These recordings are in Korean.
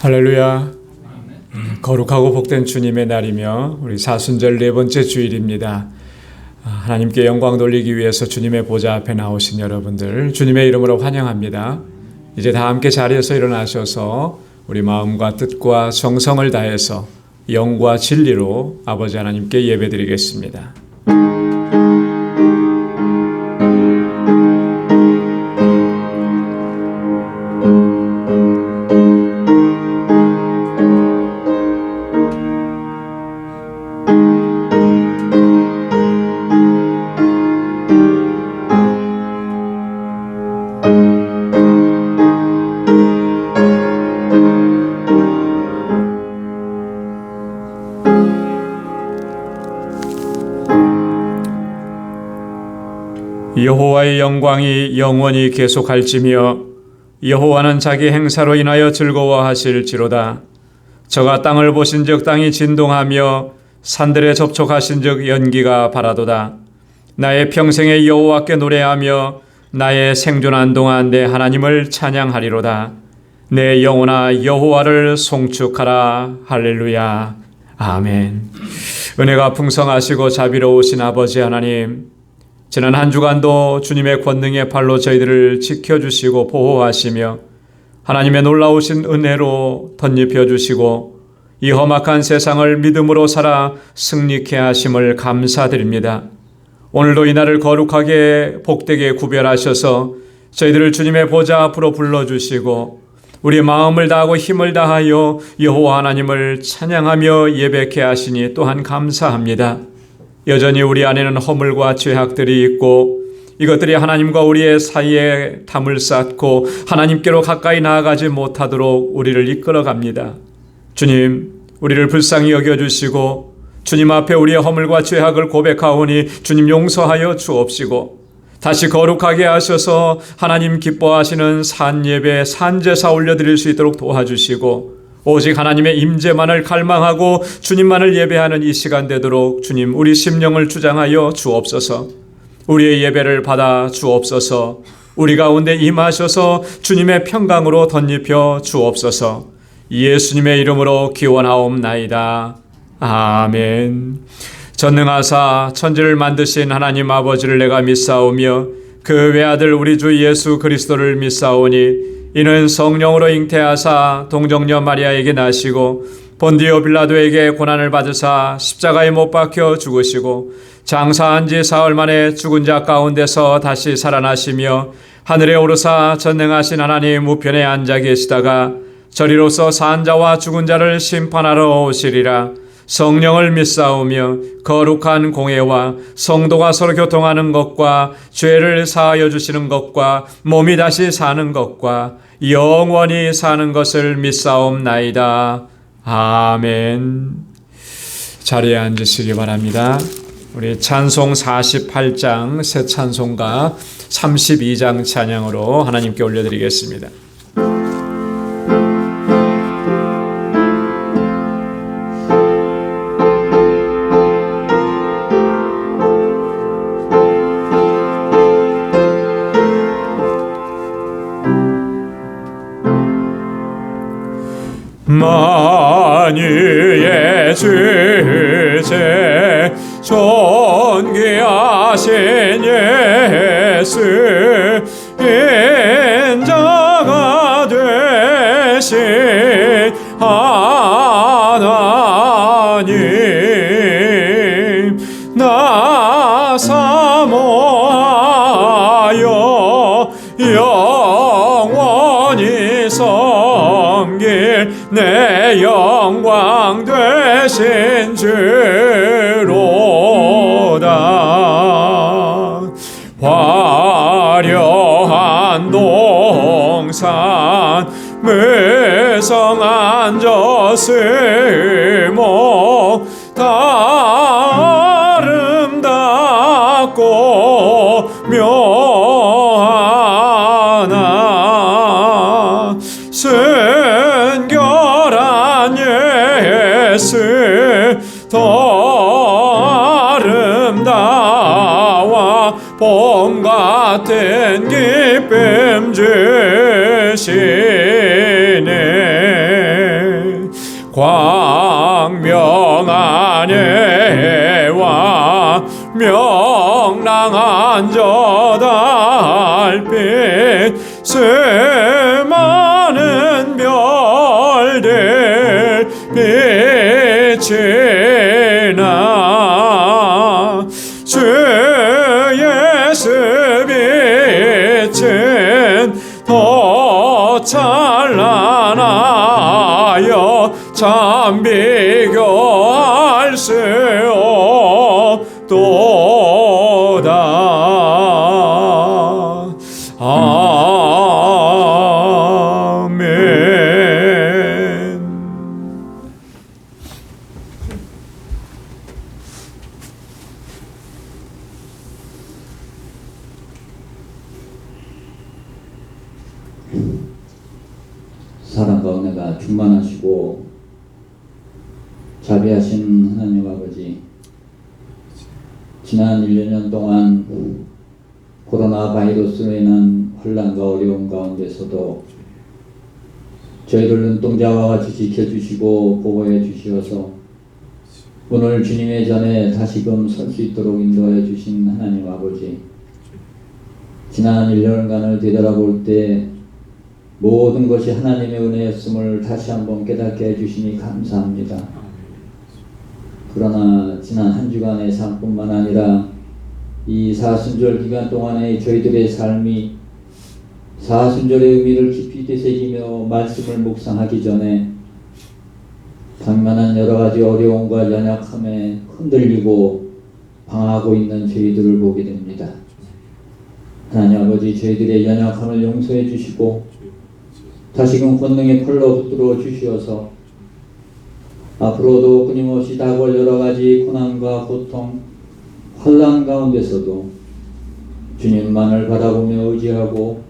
할렐루야. 거룩하고 복된 주님의 날이며 우리 사순절 네 번째 주일입니다. 하나님께 영광 돌리기 위해서 주님의 보좌 앞에 나오신 여러분들 주님의 이름으로 환영합니다. 이제 다 함께 자리에서 일어나셔서 우리 마음과 뜻과 정성을 다해서 영과 진리로 아버지 하나님께 예배드리겠습니다. 여호와의 영광이 영원히 계속할지며 여호와는 자기 행사로 인하여 즐거워하실지로다. 저가 땅을 보신즉 땅이 진동하며 산들에 접촉하신즉 연기가 바라도다. 나의 평생에 여호와께 노래하며 나의 생존한 동안 내 하나님을 찬양하리로다. 내 영혼아 여호와를 송축하라. 할렐루야. 아멘. 은혜가 풍성하시고 자비로우신 아버지 하나님, 지난 한 주간도 주님의 권능의 팔로 저희들을 지켜주시고 보호하시며 하나님의 놀라우신 은혜로 덧입혀 주시고 이 험악한 세상을 믿음으로 살아 승리케 하심을 감사드립니다. 오늘도 이 날을 거룩하게 복되게 구별하셔서 저희들을 주님의 보좌 앞으로 불러주시고 우리의 마음을 다하고 힘을 다하여 여호와 하나님을 찬양하며 예배케 하시니 또한 감사합니다. 여전히 우리 안에는 허물과 죄악들이 있고 이것들이 하나님과 우리의 사이에 담을 쌓고 하나님께로 가까이 나아가지 못하도록 우리를 이끌어갑니다. 주님, 우리를 불쌍히 여겨주시고 주님 앞에 우리의 허물과 죄악을 고백하오니 주님 용서하여 주옵시고 다시 거룩하게 하셔서 하나님 기뻐하시는 산예배, 산제사 올려드릴 수 있도록 도와주시고 오직 하나님의 임재만을 갈망하고 주님만을 예배하는 이 시간 되도록 주님 우리 심령을 주장하여 주옵소서. 우리의 예배를 받아 주옵소서. 우리 가운데 임하셔서 주님의 평강으로 덧입혀 주옵소서. 예수님의 이름으로 기원하옵나이다. 아멘. 전능하사 천지를 만드신 하나님 아버지를 내가 믿사오며 그 외아들 우리 주 예수 그리스도를 믿사오니 이는 성령으로 잉태하사 동정녀 마리아에게 나시고 본디오 빌라도에게 고난을 받으사 십자가에 못 박혀 죽으시고 장사한 지 사흘 만에 죽은 자 가운데서 다시 살아나시며 하늘에 오르사 전능하신 하나님 우편에 앉아 계시다가 저리로서 산 자와 죽은 자를 심판하러 오시리라. 성령을 믿사오며 거룩한 공회와 성도가 서로 교통하는 것과 죄를 사하여 주시는 것과 몸이 다시 사는 것과 영원히 사는 것을 믿사옵나이다. 아멘. 자리에 앉으시기 바랍니다. 우리 찬송 48장 새 찬송가 32장 찬양으로 하나님께 올려드리겠습니다. 만유의 주제 존귀하신 예수 인자가 되신 하나님 나 사모하여 영원히 섬길 내 영광 되신 주로다. 화려한 동산 무성한 저수목 다 아름답고 묘하나 순결한 예수 더 아름다워 봄 같은 기쁨 주시네. 광명한 해와 명랑한 저 달빛 수많은 별들 빛이 나 주의 수빛은 더 찬란하여 참 비교할 수 없도다. 아멘. 사랑과 은혜가 충만하시고 자비하신 하나님 아버지, 지난 1년 동안 코로나 바이러스로 인한 혼란과 어려움 가운데서도 저희를 눈동자와 같이 지켜주시고 보호해 주시어서 오늘 주님의 전에 다시금 설 수 있도록 인도해 주신 하나님 아버지, 지난 1년간을 되돌아볼 때 모든 것이 하나님의 은혜였음을 다시 한번 깨닫게 해주시니 감사합니다. 그러나 지난 한 주간의 삶뿐만 아니라 이 사순절 기간 동안의 저희들의 삶이 사순절의 의미를 깊이 되새기며 말씀을 묵상하기 전에 당면한 여러가지 어려움과 연약함에 흔들리고 방황하고 있는 저희들을 보게 됩니다. 하나님 아버지, 저희들의 연약함을 용서해 주시고 다시금 권능의 팔로 붙들어 주시어서 앞으로도 끊임없이 다가올 여러가지 고난과 고통, 환난 가운데서도 주님만을 바라보며 의지하고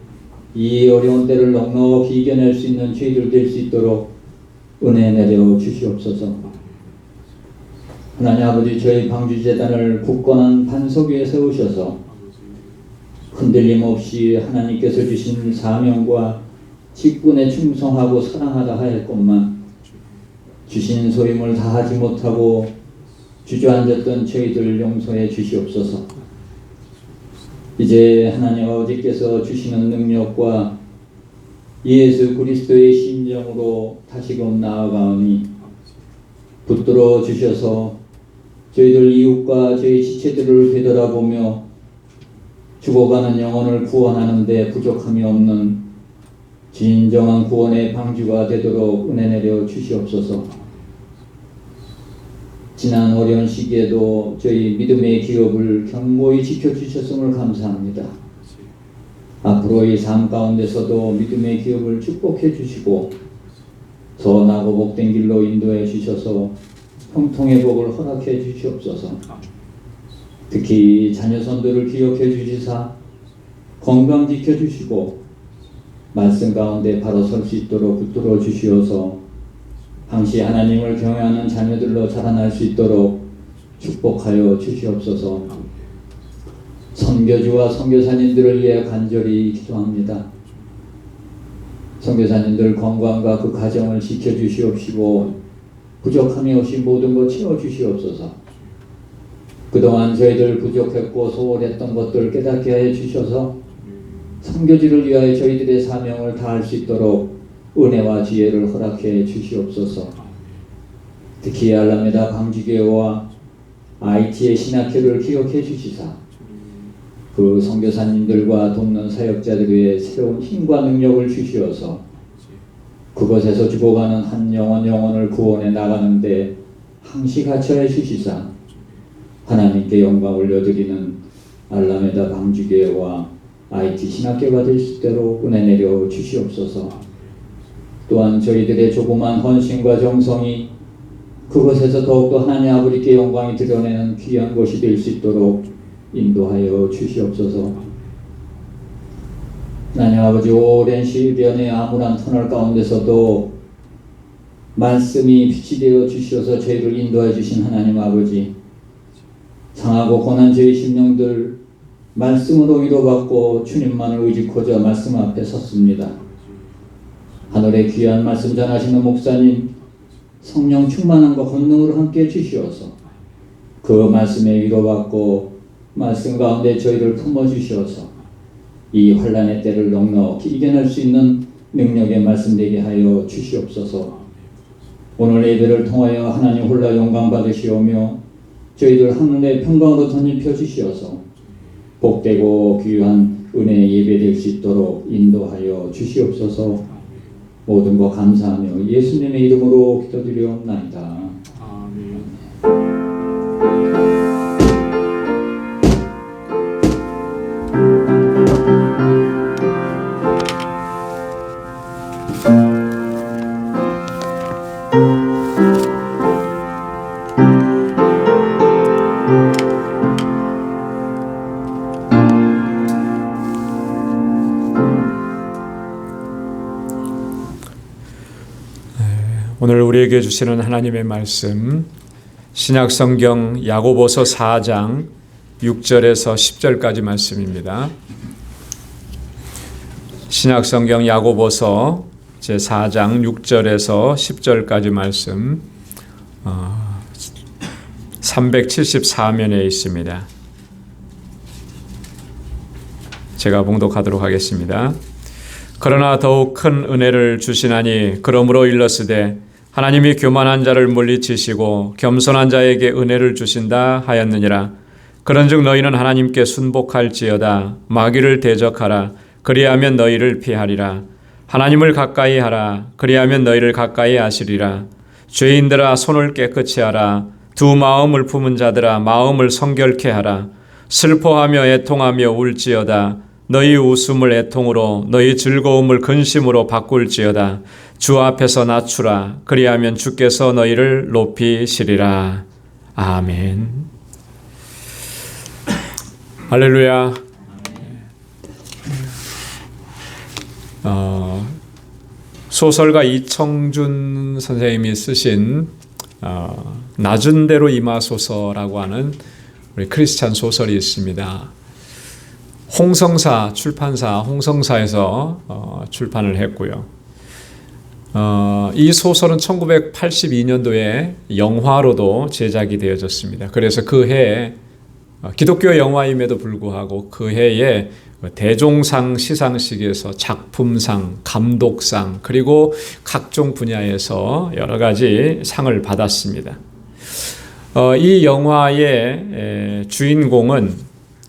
이 어려운 때를 넉넉히 이겨낼 수 있는 저희들 될 수 있도록 은혜 내려 주시옵소서. 하나님 아버지, 저희 방주재단을 굳건한 반석 위에 세우셔서 흔들림 없이 하나님께서 주신 사명과 직분에 충성하고 사랑하다 하였건만 주신 소임을 다하지 못하고 주저앉았던 저희들을 용서해 주시옵소서. 이제 하나님 아버지께서 주시는 능력과 예수 그리스도의 심정으로 다시금 나아가오니 붙들어 주셔서 저희들 이웃과 저희 지체들을 되돌아보며 죽어가는 영혼을 구원하는 데 부족함이 없는 진정한 구원의 방주가 되도록 은혜 내려 주시옵소서. 지난 어려운 시기에도 저희 믿음의 기업을 견고히 지켜주셨음을 감사합니다. 앞으로의 삶 가운데서도 믿음의 기업을 축복해 주시고 선하고 복된 길로 인도해 주셔서 형통의 복을 허락해 주시옵소서. 특히 자녀손들을 기억해 주시사 건강 지켜주시고 말씀 가운데 바로 설 수 있도록 붙들어 주시어서 항시 하나님을 경외하는 자녀들로 자라날 수 있도록 축복하여 주시옵소서. 선교주와 선교사님들을 위해 간절히 기도합니다. 선교사님들 건강과 그 가정을 지켜주시옵시고 부족함이 없이 모든 것 채워주시옵소서. 그동안 저희들 부족했고 소홀했던 것들 깨닫게 하여 주셔서 선교지를 위하여 저희들의 사명을 다할 수 있도록 은혜와 지혜를 허락해 주시옵소서. 특히 알라메다 방주교회와 IT의 신학교를 기억해 주시사 그 선교사님들과 돕는 사역자들 위해 새로운 힘과 능력을 주시어서 그곳에서 죽어가는 한 영혼을 구원해 나가는데 항시 갇혀해 주시사 하나님께 영광 올려드리는 알라메다 방주교회와 IT 신학교가 될 수 있도록 은혜 내려 주시옵소서. 또한 저희들의 조그만 헌신과 정성이 그곳에서 더욱더 하나님 아버지께 영광이 드러내는 귀한 곳이 될 수 있도록 인도하여 주시옵소서. 하나님 아버지, 오랜 시련의 암울한 터널 가운데서도 말씀이 빛이 되어 주셔서 저희를 인도해 주신 하나님 아버지, 상하고 고난 저희 심령들 말씀으로 위로받고 주님만을 의지코자 말씀 앞에 섰습니다. 하늘의 귀한 말씀 전하시는 목사님, 성령 충만함과 권능으로 함께 주시어서 그 말씀에 위로받고 말씀 가운데 저희를 품어주시어서 이 환난의 때를 넉넉히 이겨낼 수 있는 능력의 말씀 되게 하여 주시옵소서. 오늘 예배를 통하여 하나님 홀라 영광 받으시오며 저희들 하늘의 평강으로 덧입혀 주시어서 복되고 귀한 은혜의 예배 될 수 있도록 인도하여 주시옵소서. 모든 것 감사하며 예수님의 이름으로 기도드리옵나이다. 오늘 우리에게 주시는 하나님의 말씀 신약성경 야고보서 4장 6절에서 10절까지 말씀입니다. 신약성경 야고보서 제4장 6절에서 10절까지 말씀 374면에 있습니다. 제가 봉독하도록 하겠습니다. 그러나 더욱 큰 은혜를 주시나니 그러므로 일렀으되 하나님이 교만한 자를 물리치시고 겸손한 자에게 은혜를 주신다 하였느니라. 그런즉 너희는 하나님께 순복할지어다. 마귀를 대적하라. 그리하면 너희를 피하리라. 하나님을 가까이 하라. 그리하면 너희를 가까이 하시리라. 죄인들아 손을 깨끗이 하라. 두 마음을 품은 자들아 마음을 성결케 하라. 슬퍼하며 애통하며 울지어다. 너희 웃음을 애통으로 너희 즐거움을 근심으로 바꿀지어다. 주 앞에서 낮추라. 그리하면 주께서 너희를 높이시리라. 아멘. 할렐루야. 소설가 이청준 선생님이 쓰신 낮은 대로 임하소서라고 하는 우리 크리스찬 소설이 있습니다. 홍성사 출판사 홍성사에서 출판을 했고요. 이 소설은 1982년도에 영화로도 제작이 되어졌습니다. 그래서 그 해에 기독교 영화임에도 불구하고 그 해에 대종상 시상식에서 작품상, 감독상 그리고 각종 분야에서 여러 가지 상을 받았습니다. 이 영화의 주인공은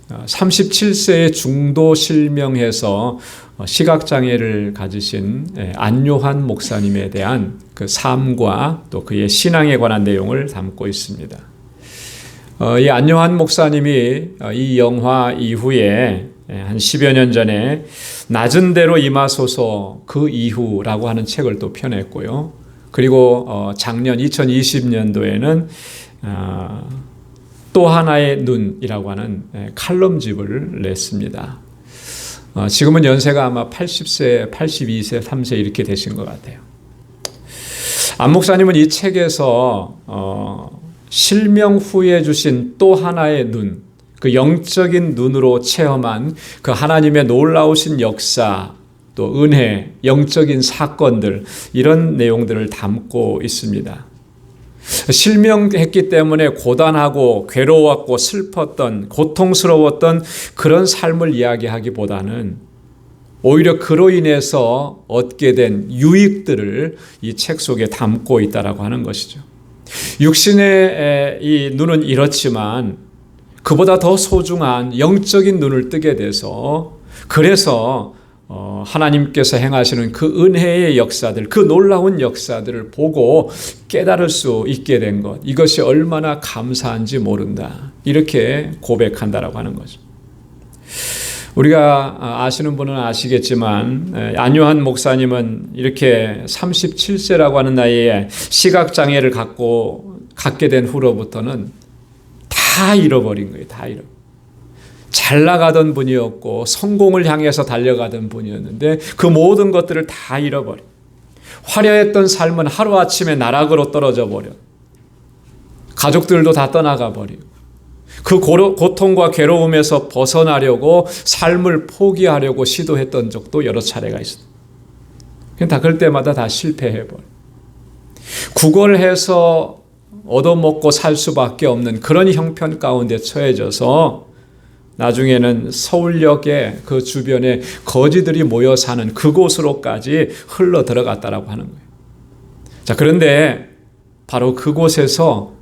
37세에 중도 실명해서 시각장애를 가지신 안요한 목사님에 대한 그 삶과 또 그의 신앙에 관한 내용을 담고 있습니다. 이 안요한 목사님이 이 영화 이후에 한 10여 년 전에 낮은 대로 임하소서 그 이후라고 하는 책을 또 펴냈고요. 그리고 작년 2020년도에는 또 하나의 눈이라고 하는 칼럼집을 냈습니다. 지금은 연세가 아마 80세, 82세, 3세 이렇게 되신 것 같아요. 안 목사님은 이 책에서 실명 후에 주신 또 하나의 눈, 그 영적인 눈으로 체험한 그 하나님의 놀라우신 역사, 또 은혜, 영적인 사건들 이런 내용들을 담고 있습니다. 실명했기 때문에 고단하고 괴로웠고 슬펐던 고통스러웠던 그런 삶을 이야기하기보다는 오히려 그로 인해서 얻게 된 유익들을 이 책 속에 담고 있다라고 하는 것이죠. 육신의 이 눈은 이렇지만 그보다 더 소중한 영적인 눈을 뜨게 돼서 그래서 하나님께서 행하시는 그 은혜의 역사들, 그 놀라운 역사들을 보고 깨달을 수 있게 된 것, 이것이 얼마나 감사한지 모른다. 이렇게 고백한다라고 하는 거죠. 우리가 아시는 분은 아시겠지만 안요한 목사님은 이렇게 37세라고 하는 나이에 시각장애를 갖게 된 후로부터는 다 잃어버린 거예요. 다 잃어버린. 잘 나가던 분이었고 성공을 향해서 달려가던 분이었는데 그 모든 것들을 다 잃어버려. 화려했던 삶은 하루아침에 나락으로 떨어져 버려. 가족들도 다 떠나가 버리고 그 고통과 괴로움에서 벗어나려고 삶을 포기하려고 시도했던 적도 여러 차례가 있어요. 다 그럴 때마다 다 실패해버려. 구걸해서 얻어먹고 살 수밖에 없는 그런 형편 가운데 처해져서 나중에는 서울역의 그 주변에 거지들이 모여 사는 그곳으로까지 흘러 들어갔다라고 하는 거예요. 자, 그런데 바로 그곳에서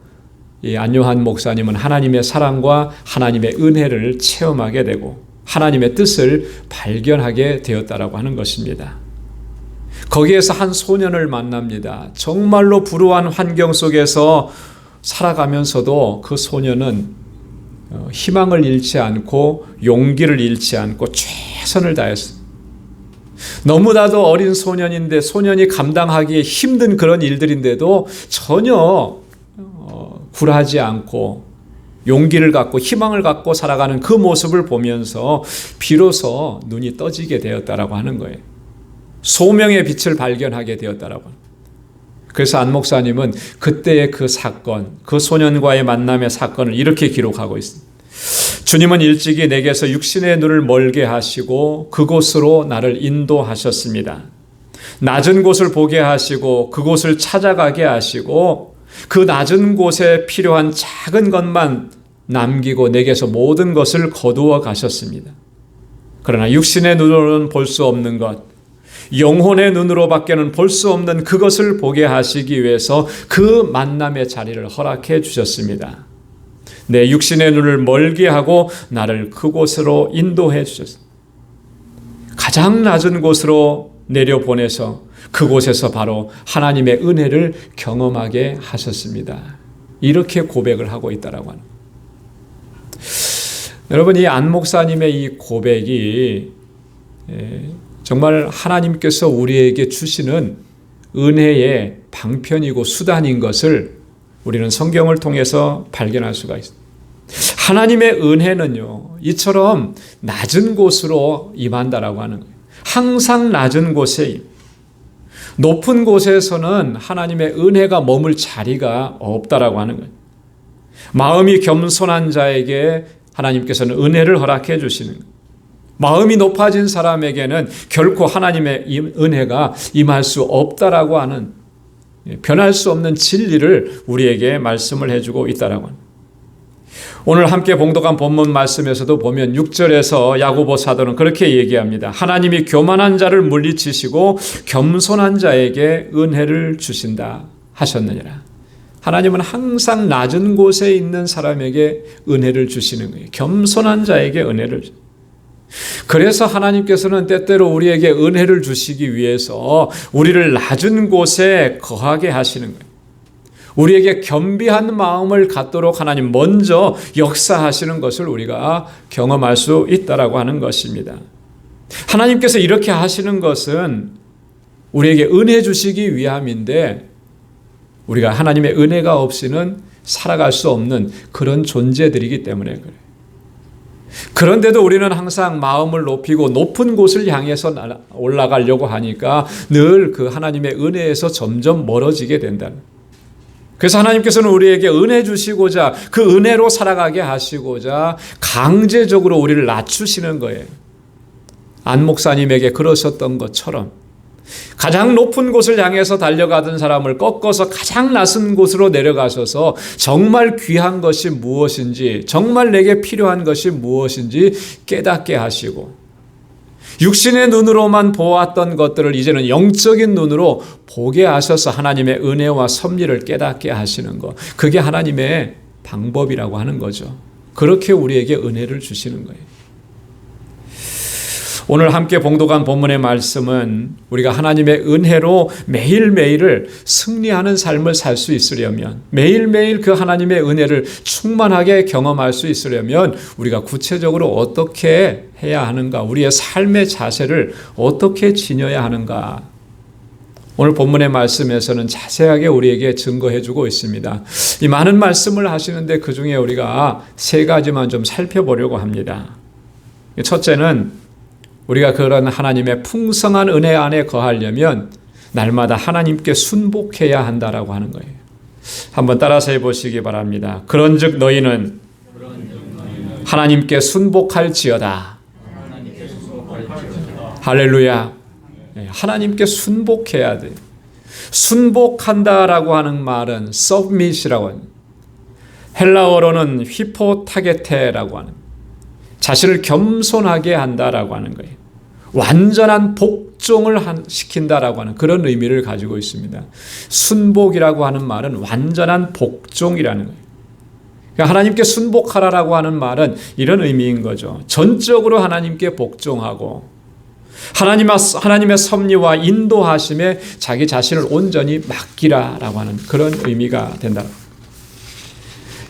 이 안요한 목사님은 하나님의 사랑과 하나님의 은혜를 체험하게 되고 하나님의 뜻을 발견하게 되었다라고 하는 것입니다. 거기에서 한 소년을 만납니다. 정말로 불우한 환경 속에서 살아가면서도 그 소년은 희망을 잃지 않고 용기를 잃지 않고 최선을 다했어요. 너무나도 어린 소년인데 소년이 감당하기 힘든 그런 일들인데도 전혀 굴하지 않고 용기를 갖고 희망을 갖고 살아가는 그 모습을 보면서 비로소 눈이 떠지게 되었다라고 하는 거예요. 소명의 빛을 발견하게 되었다라고. 그래서 안 목사님은 그때의 그 사건, 그 소년과의 만남의 사건을 이렇게 기록하고 있습니다. 주님은 일찍이 내게서 육신의 눈을 멀게 하시고 그곳으로 나를 인도하셨습니다. 낮은 곳을 보게 하시고 그곳을 찾아가게 하시고 그 낮은 곳에 필요한 작은 것만 남기고 내게서 모든 것을 거두어 가셨습니다. 그러나 육신의 눈으로는 볼 수 없는 것, 영혼의 눈으로밖에는 볼 수 없는 그것을 보게 하시기 위해서 그 만남의 자리를 허락해 주셨습니다. 내 육신의 눈을 멀게 하고 나를 그곳으로 인도해 주셨습니다. 가장 낮은 곳으로 내려보내서 그곳에서 바로 하나님의 은혜를 경험하게 하셨습니다. 이렇게 고백을 하고 있다라고 하는. 여러분, 이 안 목사님의 이 고백이 정말 하나님께서 우리에게 주시는 은혜의 방편이고 수단인 것을 우리는 성경을 통해서 발견할 수가 있습니다. 하나님의 은혜는요, 이처럼 낮은 곳으로 임한다라고 하는 거예요. 항상 낮은 곳에, 높은 곳에서는 하나님의 은혜가 머물 자리가 없다라고 하는 거예요. 마음이 겸손한 자에게 하나님께서는 은혜를 허락해 주시는 거예요. 마음이 높아진 사람에게는 결코 하나님의 은혜가 임할 수 없다라고 하는, 변할 수 없는 진리를 우리에게 말씀을 해주고 있다라고 합니다. 오늘 함께 봉독한 본문 말씀에서도 보면 6절에서 야고보 사도는 그렇게 얘기합니다. 하나님이 교만한 자를 물리치시고 겸손한 자에게 은혜를 주신다 하셨느니라. 하나님은 항상 낮은 곳에 있는 사람에게 은혜를 주시는 거예요. 겸손한 자에게 은혜를 주시는 거예요. 그래서 하나님께서는 때때로 우리에게 은혜를 주시기 위해서 우리를 낮은 곳에 거하게 하시는 거예요. 우리에게 겸비한 마음을 갖도록 하나님 먼저 역사하시는 것을 우리가 경험할 수 있다라고 하는 것입니다. 하나님께서 이렇게 하시는 것은 우리에게 은혜 주시기 위함인데 우리가 하나님의 은혜가 없이는 살아갈 수 없는 그런 존재들이기 때문에 그래요. 그런데도 우리는 항상 마음을 높이고 높은 곳을 향해서 올라가려고 하니까 늘 그 하나님의 은혜에서 점점 멀어지게 된다는. 그래서 하나님께서는 우리에게 은혜 주시고자 그 은혜로 살아가게 하시고자 강제적으로 우리를 낮추시는 거예요. 안 목사님에게 그러셨던 것처럼 가장 높은 곳을 향해서 달려가던 사람을 꺾어서 가장 낮은 곳으로 내려가셔서 정말 귀한 것이 무엇인지, 정말 내게 필요한 것이 무엇인지 깨닫게 하시고 육신의 눈으로만 보았던 것들을 이제는 영적인 눈으로 보게 하셔서 하나님의 은혜와 섭리를 깨닫게 하시는 것, 그게 하나님의 방법이라고 하는 거죠. 그렇게 우리에게 은혜를 주시는 거예요. 오늘 함께 봉독한 본문의 말씀은 우리가 하나님의 은혜로 매일매일을 승리하는 삶을 살 수 있으려면, 매일매일 그 하나님의 은혜를 충만하게 경험할 수 있으려면 우리가 구체적으로 어떻게 해야 하는가, 우리의 삶의 자세를 어떻게 지녀야 하는가, 오늘 본문의 말씀에서는 자세하게 우리에게 증거해 주고 있습니다. 이 많은 말씀을 하시는데 그 중에 우리가 세 가지만 좀 살펴보려고 합니다. 첫째는 우리가 그런 하나님의 풍성한 은혜 안에 거하려면 날마다 하나님께 순복해야 한다라고 하는 거예요. 한번 따라서 해보시기 바랍니다. 그런즉 너희는 하나님께 순복할지어다. 할렐루야. 하나님께 순복해야 돼. 순복한다라고 하는 말은 submit이라고 합니다. 헬라어로는 휘포타게테라고 하는, 자신을 겸손하게 한다라고 하는 거예요. 완전한 복종을 시킨다라고 하는 그런 의미를 가지고 있습니다. 순복이라고 하는 말은 완전한 복종이라는 거예요. 그러니까 하나님께 순복하라라고 하는 말은 이런 의미인 거죠. 전적으로 하나님께 복종하고 하나님의 섭리와 인도하심에 자기 자신을 온전히 맡기라라고 하는 그런 의미가 된다.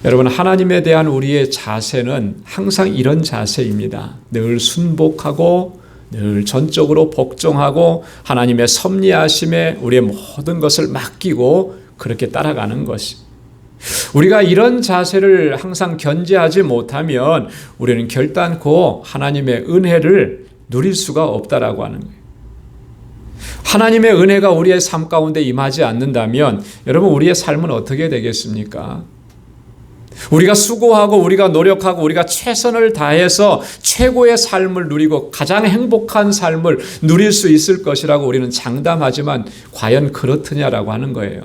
여러분, 하나님에 대한 우리의 자세는 항상 이런 자세입니다. 늘 순복하고 늘 전적으로 복종하고 하나님의 섭리하심에 우리의 모든 것을 맡기고 그렇게 따라가는 것이. 우리가 이런 자세를 항상 견지하지 못하면 우리는 결단코 하나님의 은혜를 누릴 수가 없다라고 하는 거예요. 하나님의 은혜가 우리의 삶 가운데 임하지 않는다면 여러분, 우리의 삶은 어떻게 되겠습니까? 우리가 수고하고 우리가 노력하고 우리가 최선을 다해서 최고의 삶을 누리고 가장 행복한 삶을 누릴 수 있을 것이라고 우리는 장담하지만 과연 그렇느냐라고 하는 거예요.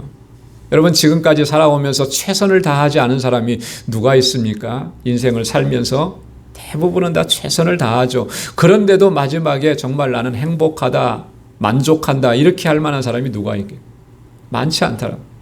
여러분, 지금까지 살아오면서 최선을 다하지 않은 사람이 누가 있습니까? 인생을 살면서 대부분은 다 최선을 다하죠. 그런데도 마지막에 정말 나는 행복하다, 만족한다 이렇게 할 만한 사람이 누가 있게? 많지 않더라고요.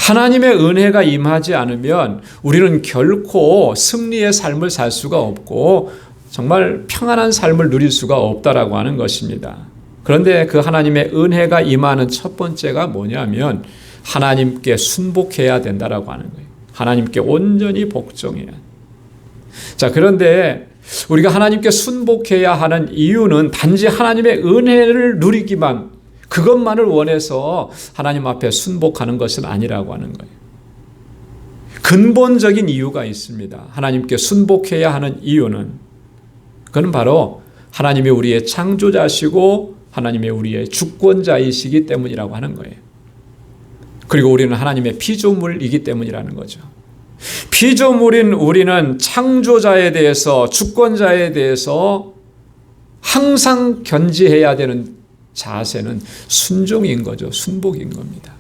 하나님의 은혜가 임하지 않으면 우리는 결코 승리의 삶을 살 수가 없고 정말 평안한 삶을 누릴 수가 없다라고 하는 것입니다. 그런데 그 하나님의 은혜가 임하는 첫 번째가 뭐냐면 하나님께 순복해야 된다라고 하는 거예요. 하나님께 온전히 복종해야. 자, 그런데 우리가 하나님께 순복해야 하는 이유는 단지 하나님의 은혜를 누리기만, 그것만을 원해서 하나님 앞에 순복하는 것은 아니라고 하는 거예요. 근본적인 이유가 있습니다. 하나님께 순복해야 하는 이유는, 그건 바로 하나님이 우리의 창조자시고 하나님이 우리의 주권자이시기 때문이라고 하는 거예요. 그리고 우리는 하나님의 피조물이기 때문이라는 거죠. 피조물인 우리는 창조자에 대해서, 주권자에 대해서 항상 견지해야 되는 자세는 순종인 거죠. 순복인 겁니다.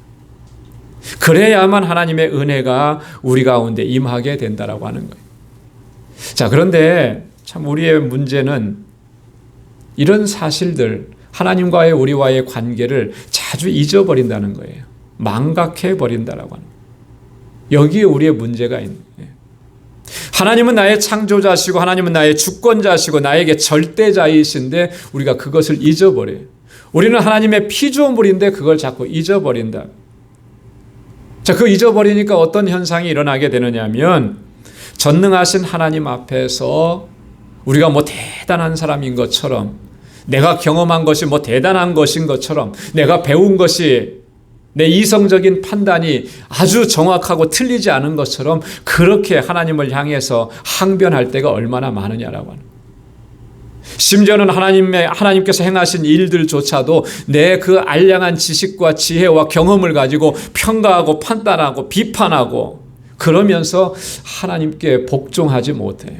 그래야만 하나님의 은혜가 우리 가운데 임하게 된다라고 하는 거예요. 자, 그런데 참 우리의 문제는 이런 사실들, 하나님과의 우리와의 관계를 자주 잊어버린다는 거예요. 망각해버린다라고 하는 거예요. 여기에 우리의 문제가 있는 거예요. 하나님은 나의 창조자시고 하나님은 나의 주권자시고 나에게 절대자이신데 우리가 그것을 잊어버려요. 우리는 하나님의 피조물인데 그걸 자꾸 잊어버린다. 자, 그 잊어버리니까 어떤 현상이 일어나게 되느냐면 전능하신 하나님 앞에서 우리가 뭐 대단한 사람인 것처럼, 내가 경험한 것이 뭐 대단한 것인 것처럼, 내가 배운 것이, 내 이성적인 판단이 아주 정확하고 틀리지 않은 것처럼 그렇게 하나님을 향해서 항변할 때가 얼마나 많으냐라고 하는 거예요. 심지어는 하나님께서 행하신 일들조차도 내 그 알량한 지식과 지혜와 경험을 가지고 평가하고 판단하고 비판하고 그러면서 하나님께 복종하지 못해요.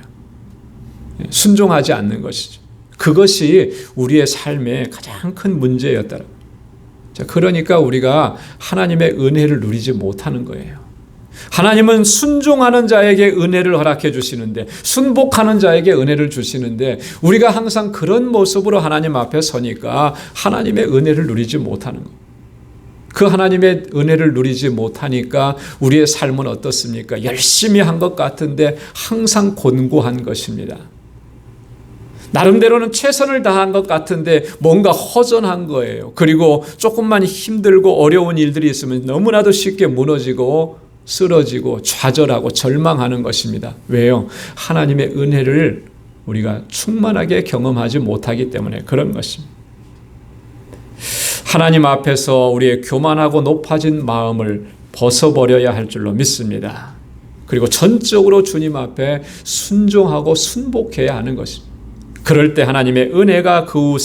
순종하지 않는 것이죠. 그것이 우리의 삶의 가장 큰 문제였다라고. 자, 그러니까 우리가 하나님의 은혜를 누리지 못하는 거예요. 하나님은 순종하는 자에게 은혜를 허락해 주시는데, 순복하는 자에게 은혜를 주시는데 우리가 항상 그런 모습으로 하나님 앞에 서니까 하나님의 은혜를 누리지 못하는 거예요. 그 하나님의 은혜를 누리지 못하니까 우리의 삶은 어떻습니까? 열심히 한 것 같은데 항상 곤고한 것입니다. 나름대로는 최선을 다한 것 같은데 뭔가 허전한 거예요. 그리고 조금만 힘들고 어려운 일들이 있으면 너무나도 쉽게 무너지고 쓰러지고 좌절하고 절망하는 것입니다. 왜요? 하나님의 은혜를 우리가 충만하게 경험하지 못하기 때문에 그런 것입니다. 하나님 앞에서 우리의 교만하고 높아진 마음을 벗어버려야 할 줄로 믿습니다. 그리고 전적으로 주님 앞에 순종하고 순복해야 하는 것입니다. 그럴 때 하나님의 은혜가 그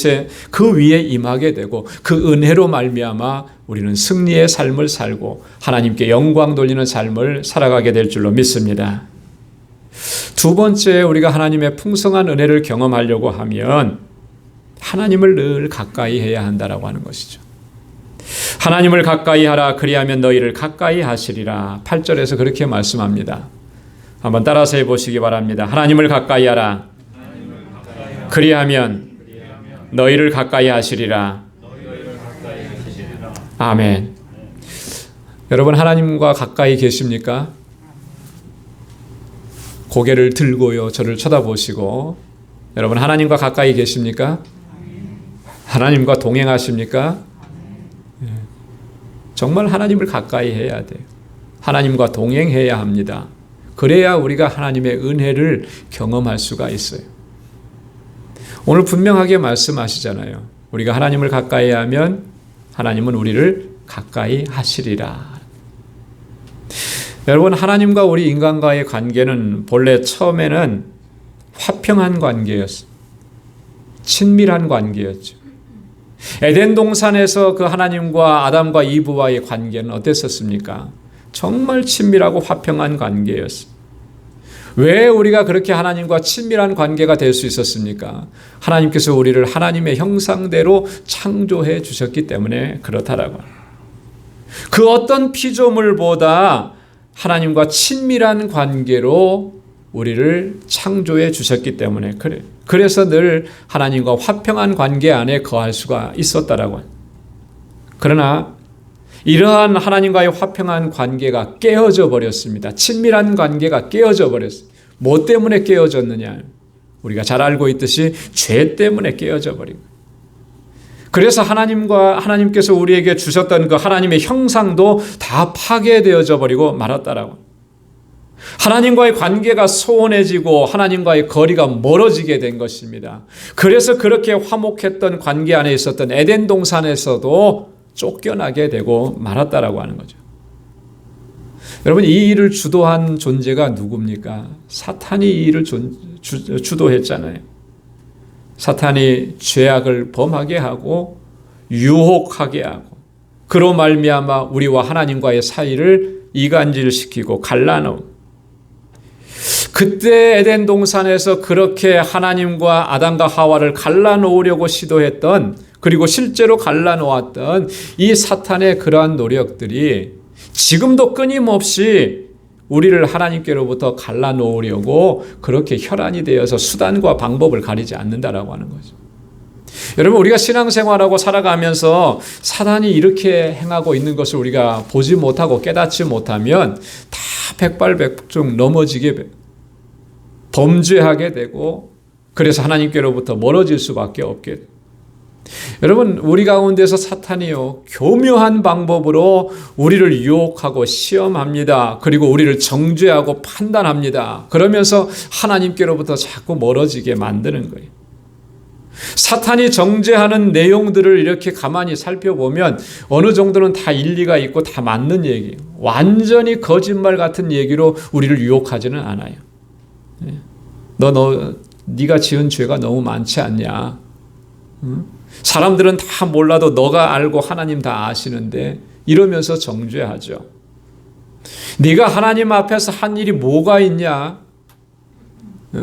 위에 임하게 되고 그 은혜로 말미암아 우리는 승리의 삶을 살고 하나님께 영광 돌리는 삶을 살아가게 될 줄로 믿습니다. 두 번째, 우리가 하나님의 풍성한 은혜를 경험하려고 하면 하나님을 늘 가까이 해야 한다라고 하는 것이죠. 하나님을 가까이 하라. 그리하면 너희를 가까이 하시리라. 8절에서 그렇게 말씀합니다. 한번 따라서 해보시기 바랍니다. 하나님을 가까이 하라. 그리하면 너희를 가까이 하시리라. 아멘. 여러분, 하나님과 가까이 계십니까? 고개를 들고요, 저를 쳐다보시고, 여러분, 하나님과 가까이 계십니까? 하나님과 동행하십니까? 정말 하나님을 가까이 해야 돼요. 하나님과 동행해야 합니다. 그래야 우리가 하나님의 은혜를 경험할 수가 있어요. 오늘 분명하게 말씀하시잖아요. 우리가 하나님을 가까이 하면 하나님은 우리를 가까이 하시리라. 여러분, 하나님과 우리 인간과의 관계는 본래 처음에는 화평한 관계였어요. 친밀한 관계였죠. 에덴 동산에서 그 하나님과 아담과 이브와의 관계는 어땠었습니까? 정말 친밀하고 화평한 관계였어요. 왜 우리가 그렇게 하나님과 친밀한 관계가 될 수 있었습니까? 하나님께서 우리를 하나님의 형상대로 창조해 주셨기 때문에 그렇다라고. 그 어떤 피조물보다 하나님과 친밀한 관계로 우리를 창조해 주셨기 때문에 그래. 그래서 늘 하나님과 화평한 관계 안에 거할 수가 있었다라고. 그러나 이러한 하나님과의 화평한 관계가 깨어져 버렸습니다. 친밀한 관계가 깨어져 버렸어요. 뭐 때문에 깨어졌느냐? 우리가 잘 알고 있듯이 죄 때문에 깨어져 버린 거예요. 그래서 하나님께서 우리에게 주셨던 그 하나님의 형상도 다 파괴되어져 버리고 말았다라고. 하나님과의 관계가 소원해지고 하나님과의 거리가 멀어지게 된 것입니다. 그래서 그렇게 화목했던 관계 안에 있었던 에덴 동산에서도 쫓겨나게 되고 말았다라고 하는 거죠. 여러분, 이 일을 주도한 존재가 누굽니까? 사탄이 이 일을 주도했잖아요. 사탄이 죄악을 범하게 하고 유혹하게 하고 그로 말미암아 우리와 하나님과의 사이를 이간질시키고 갈라놓은, 그때 에덴 동산에서 그렇게 하나님과 아담과 하와를 갈라놓으려고 시도했던, 그리고 실제로 갈라놓았던 이 사탄의 그러한 노력들이 지금도 끊임없이 우리를 하나님께로부터 갈라놓으려고 그렇게 혈안이 되어서 수단과 방법을 가리지 않는다라고 하는 거죠. 여러분, 우리가 신앙생활하고 살아가면서 사단이 이렇게 행하고 있는 것을 우리가 보지 못하고 깨닫지 못하면 다 백발백중 넘어지게, 범죄하게 되고, 그래서 하나님께로부터 멀어질 수밖에 없게 돼요. 여러분, 우리 가운데서 사탄이요, 교묘한 방법으로 우리를 유혹하고 시험합니다. 그리고 우리를 정죄하고 판단합니다. 그러면서 하나님께로부터 자꾸 멀어지게 만드는 거예요. 사탄이 정죄하는 내용들을 이렇게 가만히 살펴보면 어느 정도는 다 일리가 있고 다 맞는 얘기예요. 완전히 거짓말 같은 얘기로 우리를 유혹하지는 않아요. 네가 지은 죄가 너무 많지 않냐? 사람들은 다 몰라도 너가 알고 하나님 다 아시는데, 이러면서 정죄하죠. 네가 하나님 앞에서 한 일이 뭐가 있냐?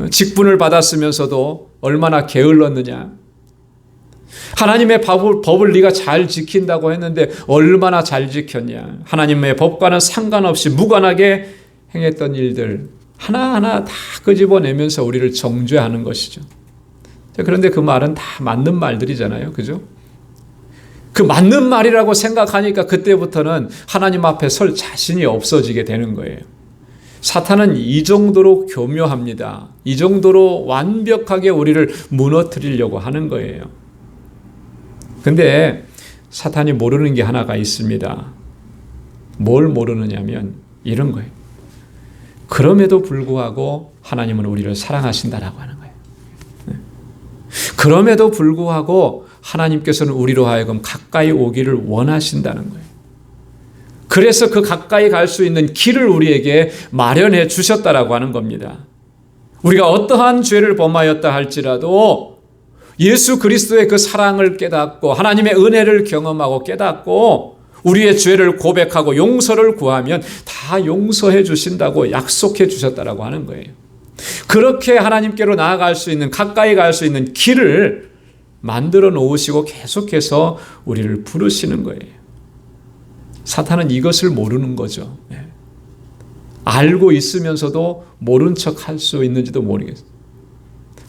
직분을 받았으면서도 얼마나 게을렀느냐? 하나님의 법을 네가 잘 지킨다고 했는데 얼마나 잘 지켰냐? 하나님의 법과는 상관없이 무관하게 행했던 일들 하나하나 다 끄집어내면서 우리를 정죄하는 것이죠. 그런데 그 말은 다 맞는 말들이잖아요. 그죠? 그 맞는 말이라고 생각하니까 그때부터는 하나님 앞에 설 자신이 없어지게 되는 거예요. 사탄은 이 정도로 교묘합니다. 이 정도로 완벽하게 우리를 무너뜨리려고 하는 거예요. 근데 사탄이 모르는 게 하나가 있습니다. 뭘 모르느냐면 이런 거예요. 그럼에도 불구하고 하나님은 우리를 사랑하신다라고 하는 거예요. 그럼에도 불구하고 하나님께서는 우리로 하여금 가까이 오기를 원하신다는 거예요. 그래서 그 가까이 갈 수 있는 길을 우리에게 마련해 주셨다라고 하는 겁니다. 우리가 어떠한 죄를 범하였다 할지라도 예수 그리스도의 그 사랑을 깨닫고 하나님의 은혜를 경험하고 깨닫고 우리의 죄를 고백하고 용서를 구하면 다 용서해 주신다고 약속해 주셨다라고 하는 거예요. 그렇게 하나님께로 나아갈 수 있는, 가까이 갈 수 있는 길을 만들어 놓으시고 계속해서 우리를 부르시는 거예요. 사탄은 이것을 모르는 거죠. 알고 있으면서도 모른 척 할 수 있는지도 모르겠어요.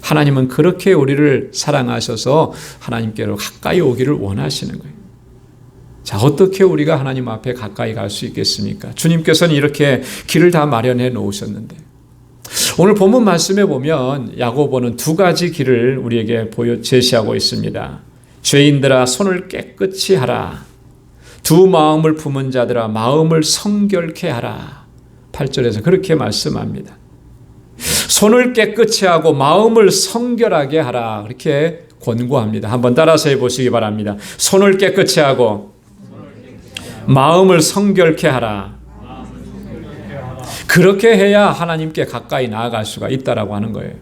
하나님은 그렇게 우리를 사랑하셔서 하나님께로 가까이 오기를 원하시는 거예요. 자, 어떻게 우리가 하나님 앞에 가까이 갈 수 있겠습니까? 주님께서는 이렇게 길을 다 마련해 놓으셨는데, 오늘 본문 말씀에 보면 야고보는 두 가지 길을 우리에게 제시하고 있습니다. 죄인들아 손을 깨끗이 하라. 두 마음을 품은 자들아 마음을 성결케 하라. 8절에서 그렇게 말씀합니다. 손을 깨끗이 하고 마음을 성결하게 하라. 그렇게 권고합니다. 한번 따라서 해보시기 바랍니다. 손을 깨끗이 하고 마음을 성결케 하라. 그렇게 해야 하나님께 가까이 나아갈 수가 있다라고 하는 거예요.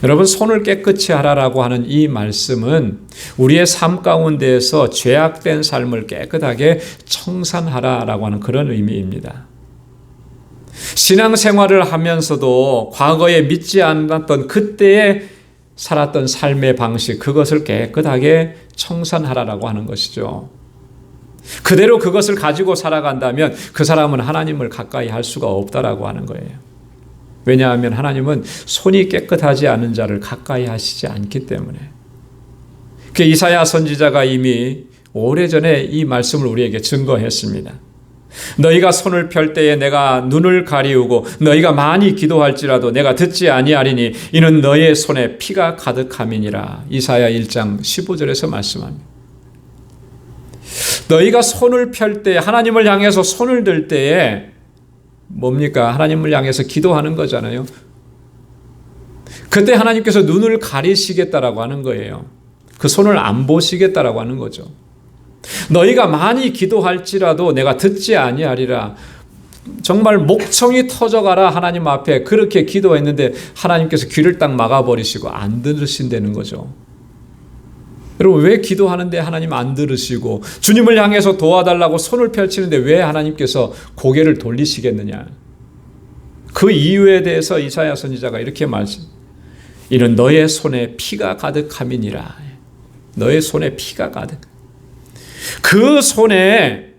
여러분, 손을 깨끗이 하라라고 하는 이 말씀은 우리의 삶 가운데에서 죄악된 삶을 깨끗하게 청산하라라고 하는 그런 의미입니다. 신앙생활을 하면서도 과거에 믿지 않았던 그때에 살았던 삶의 방식, 그것을 깨끗하게 청산하라라고 하는 것이죠. 그대로 그것을 가지고 살아간다면 그 사람은 하나님을 가까이 할 수가 없다라고 하는 거예요. 왜냐하면 하나님은 손이 깨끗하지 않은 자를 가까이 하시지 않기 때문에. 그 이사야 선지자가 이미 오래전에 이 말씀을 우리에게 증거했습니다. 너희가 손을 펼 때에 내가 눈을 가리우고 너희가 많이 기도할지라도 내가 듣지 아니하리니 이는 너희의 손에 피가 가득함이니라. 이사야 1장 15절에서 말씀합니다. 너희가 손을 펼 때, 하나님을 향해서 손을 들 때에 뭡니까? 하나님을 향해서 기도하는 거잖아요. 그때 하나님께서 눈을 가리시겠다라고 하는 거예요. 그 손을 안 보시겠다라고 하는 거죠. 너희가 많이 기도할지라도 내가 듣지 아니하리라. 정말 목청이 터져가라 하나님 앞에 그렇게 기도했는데 하나님께서 귀를 딱 막아버리시고 안 들으신다는 거죠. 여러분, 왜 기도하는데 하나님 안 들으시고 주님을 향해서 도와달라고 손을 펼치는데 왜 하나님께서 고개를 돌리시겠느냐? 그 이유에 대해서 이사야 선지자가 이렇게 말씀. 이는 너의 손에 피가 가득함이니라. 너의 손에 피가 가득. 그 손에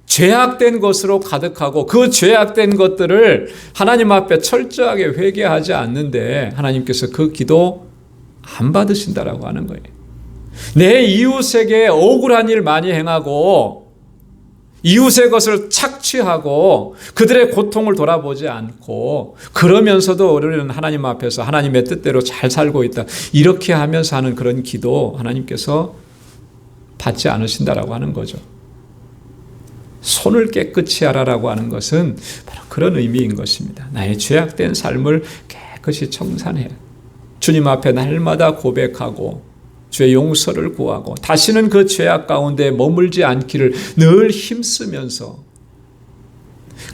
죄악된 것으로 가득하고 그 죄악된 것들을 하나님 앞에 철저하게 회개하지 않는데 하나님께서 그 기도 안 받으신다라고 하는 거예요. 내 이웃에게 억울한 일 많이 행하고 이웃의 것을 착취하고 그들의 고통을 돌아보지 않고 그러면서도 우리는 하나님 앞에서 하나님의 뜻대로 잘 살고 있다. 이렇게 하면서 하는 그런 기도 하나님께서 받지 않으신다라고 하는 거죠. 손을 깨끗이 하라라고 하는 것은 바로 그런 의미인 것입니다. 나의 죄악된 삶을 깨끗이 청산해 주님 앞에 날마다 고백하고 죄 용서를 구하고 다시는 그 죄악 가운데 머물지 않기를 늘 힘쓰면서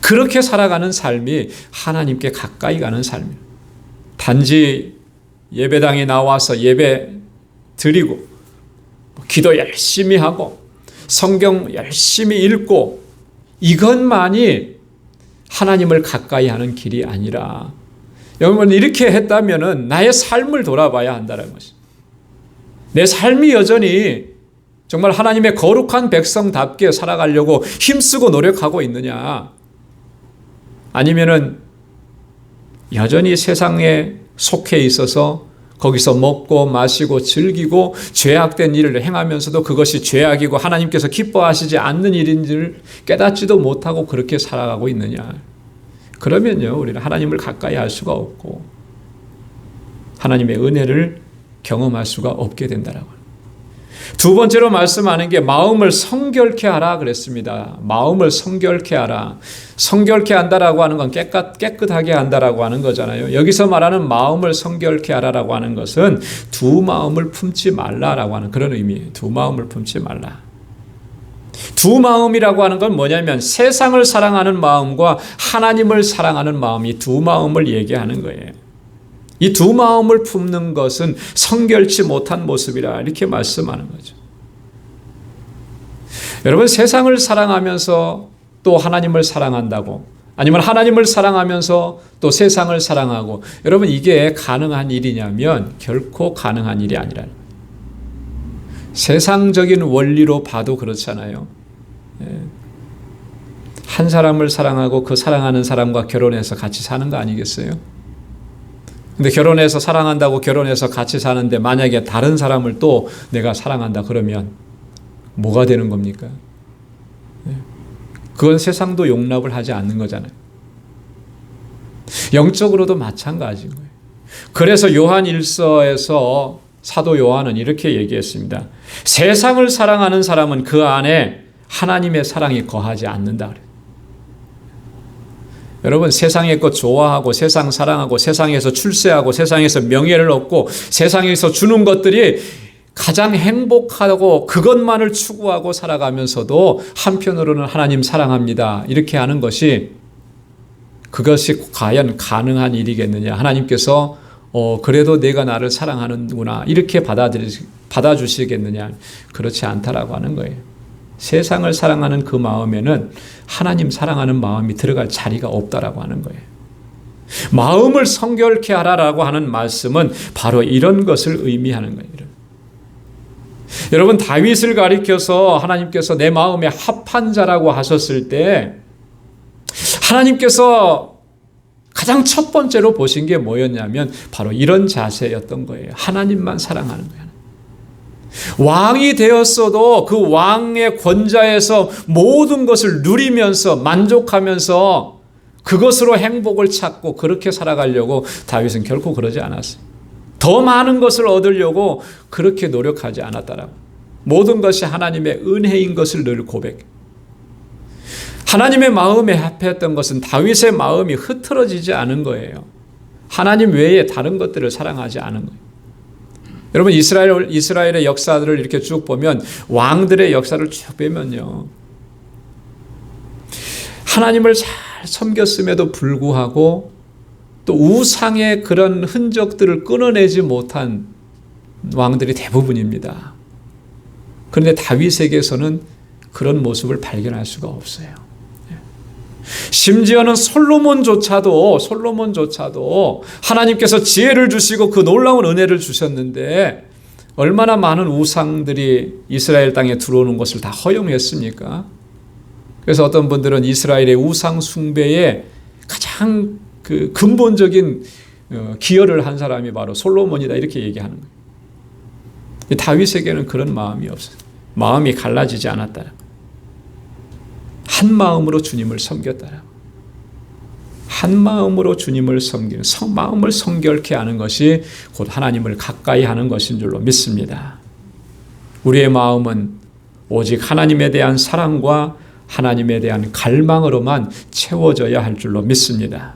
그렇게 살아가는 삶이 하나님께 가까이 가는 삶이에요. 단지 예배당에 나와서 예배 드리고 기도 열심히 하고 성경 열심히 읽고 이것만이 하나님을 가까이 하는 길이 아니라, 여러분 이렇게 했다면 나의 삶을 돌아봐야 한다는 것입니다. 내 삶이 여전히 정말 하나님의 거룩한 백성답게 살아가려고 힘쓰고 노력하고 있느냐, 아니면은 여전히 세상에 속해 있어서 거기서 먹고 마시고 즐기고 죄악된 일을 행하면서도 그것이 죄악이고 하나님께서 기뻐하시지 않는 일인지를 깨닫지도 못하고 그렇게 살아가고 있느냐. 그러면요, 우리는 하나님을 가까이 할 수가 없고 하나님의 은혜를 경험할 수가 없게 된다라고. 두 번째로 말씀하는 게 마음을 성결케 하라 그랬습니다. 마음을 성결케 하라. 성결케 한다라고 하는 건 깨끗하게 한다라고 하는 거잖아요. 여기서 말하는 마음을 성결케 하라라고 하는 것은 두 마음을 품지 말라라고 하는 그런 의미예요. 두 마음을 품지 말라. 두 마음이라고 하는 건 뭐냐면 세상을 사랑하는 마음과 하나님을 사랑하는 마음이 두 마음을 얘기하는 거예요. 이 두 마음을 품는 것은 성결치 못한 모습이라 이렇게 말씀하는 거죠. 여러분, 세상을 사랑하면서 또 하나님을 사랑한다고, 아니면 하나님을 사랑하면서 또 세상을 사랑하고, 여러분 이게 가능한 일이냐면 결코 가능한 일이 아니라는 거예요. 세상적인 원리로 봐도 그렇잖아요. 한 사람을 사랑하고 그 사랑하는 사람과 결혼해서 같이 사는 거 아니겠어요? 근데 결혼해서 사랑한다고 결혼해서 같이 사는데 만약에 다른 사람을 또 내가 사랑한다 그러면 뭐가 되는 겁니까? 그건 세상도 용납을 하지 않는 거잖아요. 영적으로도 마찬가지인 거예요. 그래서 요한 1서에서 사도 요한은 이렇게 얘기했습니다. 세상을 사랑하는 사람은 그 안에 하나님의 사랑이 거하지 않는다 그래요. 여러분, 세상의 것 좋아하고 세상 사랑하고 세상에서 출세하고 세상에서 명예를 얻고 세상에서 주는 것들이 가장 행복하고 그것만을 추구하고 살아가면서도 한편으로는 하나님 사랑합니다 이렇게 하는 것이 그것이 과연 가능한 일이겠느냐. 하나님께서 그래도 내가 나를 사랑하는구나 이렇게 받아주시겠느냐. 그렇지 않다라고 하는 거예요. 세상을 사랑하는 그 마음에는 하나님 사랑하는 마음이 들어갈 자리가 없다라고 하는 거예요. 마음을 성결케 하라라고 하는 말씀은 바로 이런 것을 의미하는 거예요. 여러분, 다윗을 가리켜서 하나님께서 내 마음에 합한 자라고 하셨을 때 하나님께서 가장 첫 번째로 보신 게 뭐였냐면 바로 이런 자세였던 거예요. 하나님만 사랑하는 거예요. 왕이 되었어도 그 왕의 권좌에서 모든 것을 누리면서 만족하면서 그것으로 행복을 찾고 그렇게 살아가려고 다윗은 결코 그러지 않았어요. 더 많은 것을 얻으려고 그렇게 노력하지 않았다라고. 모든 것이 하나님의 은혜인 것을 늘 고백해. 하나님의 마음에 합했던 것은 다윗의 마음이 흐트러지지 않은 거예요. 하나님 외에 다른 것들을 사랑하지 않은 거예요. 여러분, 이스라엘의 역사들을 이렇게 쭉 보면 왕들의 역사를 쭉 보면요. 하나님을 잘 섬겼음에도 불구하고 또 우상의 그런 흔적들을 끊어내지 못한 왕들이 대부분입니다. 그런데 다윗에게서는 그런 모습을 발견할 수가 없어요. 심지어는 솔로몬조차도 하나님께서 지혜를 주시고 그 놀라운 은혜를 주셨는데 얼마나 많은 우상들이 이스라엘 땅에 들어오는 것을 다 허용했습니까? 그래서 어떤 분들은 이스라엘의 우상 숭배에 가장 그 근본적인 기여를 한 사람이 바로 솔로몬이다 이렇게 얘기하는 거예요. 다윗에게는 그런 마음이 없어요. 마음이 갈라지지 않았다. 한 마음으로 주님을 섬겼다. 한 마음으로 주님을 섬기는 마음을 성결케 하는 것이 곧 하나님을 가까이 하는 것인 줄로 믿습니다. 우리의 마음은 오직 하나님에 대한 사랑과 하나님에 대한 갈망으로만 채워져야 할 줄로 믿습니다.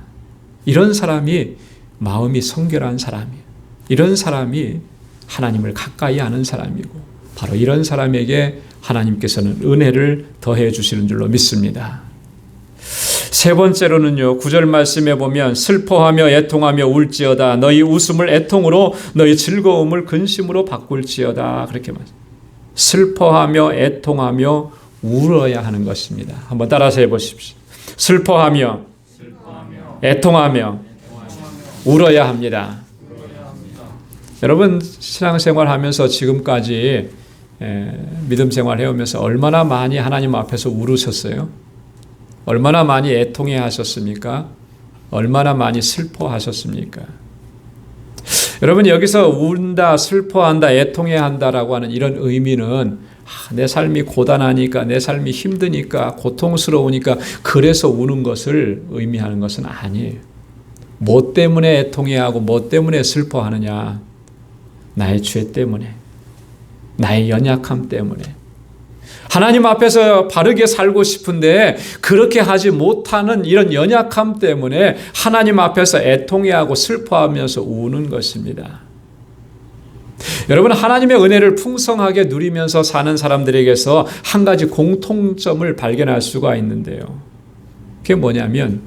이런 사람이 마음이 성결한 사람이에요. 이런 사람이 하나님을 가까이 하는 사람이고 바로 이런 사람에게 하나님께서는 은혜를 더해 주시는 줄로 믿습니다. 세 번째로는요, 9절 말씀에 보면 슬퍼하며 애통하며 울지어다. 너희 웃음을 애통으로 너희 즐거움을 근심으로 바꿀지어다. 그렇게 말합니다. 슬퍼하며 애통하며 울어야 하는 것입니다. 한번 따라서 해보십시오. 슬퍼하며 애통하며 울어야 합니다. 여러분, 신앙생활 하면서 지금까지 믿음 생활 해오면서 얼마나 많이 하나님 앞에서 울으셨어요? 얼마나 많이 애통해 하셨습니까? 얼마나 많이 슬퍼하셨습니까? 여러분, 여기서 운다, 슬퍼한다, 애통해 한다라고 하는 이런 의미는 내 삶이 고단하니까, 내 삶이 힘드니까, 고통스러우니까 그래서 우는 것을 의미하는 것은 아니에요. 뭐 때문에 애통해 하고 뭐 때문에 슬퍼하느냐? 나의 죄 때문에, 나의 연약함 때문에. 하나님 앞에서 바르게 살고 싶은데 그렇게 하지 못하는 이런 연약함 때문에 하나님 앞에서 애통해하고 슬퍼하면서 우는 것입니다. 여러분, 하나님의 은혜를 풍성하게 누리면서 사는 사람들에게서 한 가지 공통점을 발견할 수가 있는데요. 그게 뭐냐면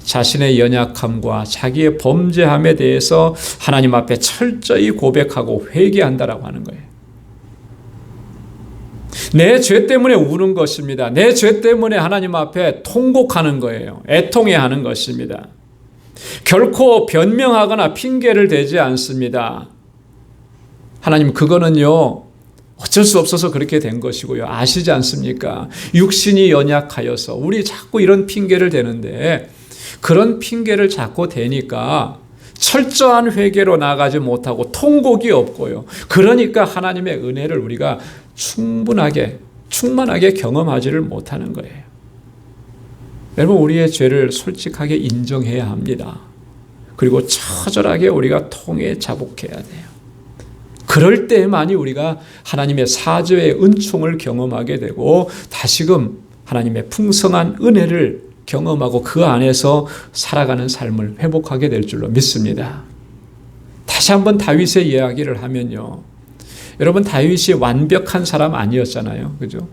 자신의 연약함과 자기의 범죄함에 대해서 하나님 앞에 철저히 고백하고 회개한다라고 하는 거예요. 내 죄 때문에 우는 것입니다. 내 죄 때문에 하나님 앞에 통곡하는 거예요. 애통해하는 것입니다. 결코 변명하거나 핑계를 대지 않습니다. 하나님, 그거는요 어쩔 수 없어서 그렇게 된 것이고요. 아시지 않습니까? 육신이 연약하여서 우리 자꾸 이런 핑계를 대는데 그런 핑계를 자꾸 대니까 철저한 회개로 나가지 못하고 통곡이 없고요. 그러니까 하나님의 은혜를 우리가 충만하게 경험하지를 못하는 거예요. 여러분, 우리의 죄를 솔직하게 인정해야 합니다. 그리고 처절하게 우리가 통해 자복해야 돼요. 그럴 때만이 우리가 하나님의 사죄의 은총을 경험하게 되고 다시금 하나님의 풍성한 은혜를 경험하고 그 안에서 살아가는 삶을 회복하게 될 줄로 믿습니다. 다시 한번 다윗의 이야기를 하면요. 여러분, 다윗이 완벽한 사람 아니었잖아요. 그죠?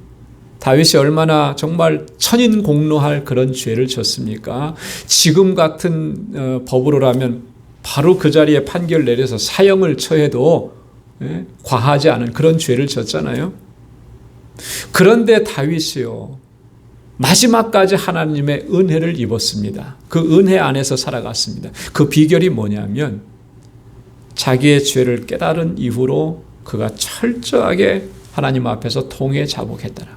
다윗이 얼마나 정말 천인공노할 그런 죄를 졌습니까? 지금 같은 법으로라면 바로 그 자리에 판결 내려서 사형을 처해도 과하지 않은 그런 죄를 졌잖아요. 그런데 다윗이요, 마지막까지 하나님의 은혜를 입었습니다. 그 은혜 안에서 살아갔습니다. 그 비결이 뭐냐면 자기의 죄를 깨달은 이후로 그가 철저하게 하나님 앞에서 통해 자복했더라.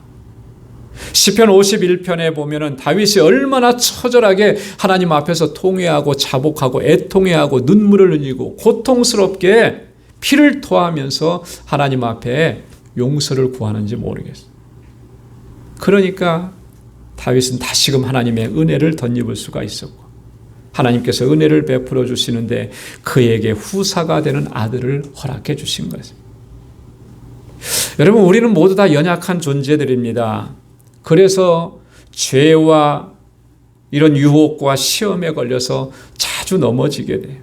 시편 51편에 보면은 다윗이 얼마나 처절하게 하나님 앞에서 통회하고 자복하고 애통해하고 눈물을 흘리고 고통스럽게 피를 토하면서 하나님 앞에 용서를 구하는지 모르겠어요. 그러니까 다윗은 다시금 하나님의 은혜를 덧입을 수가 있었고 하나님께서 은혜를 베풀어 주시는데 그에게 후사가 되는 아들을 허락해 주신 것입니다. 여러분, 우리는 모두 다 연약한 존재들입니다. 그래서 죄와 이런 유혹과 시험에 걸려서 자주 넘어지게 돼요.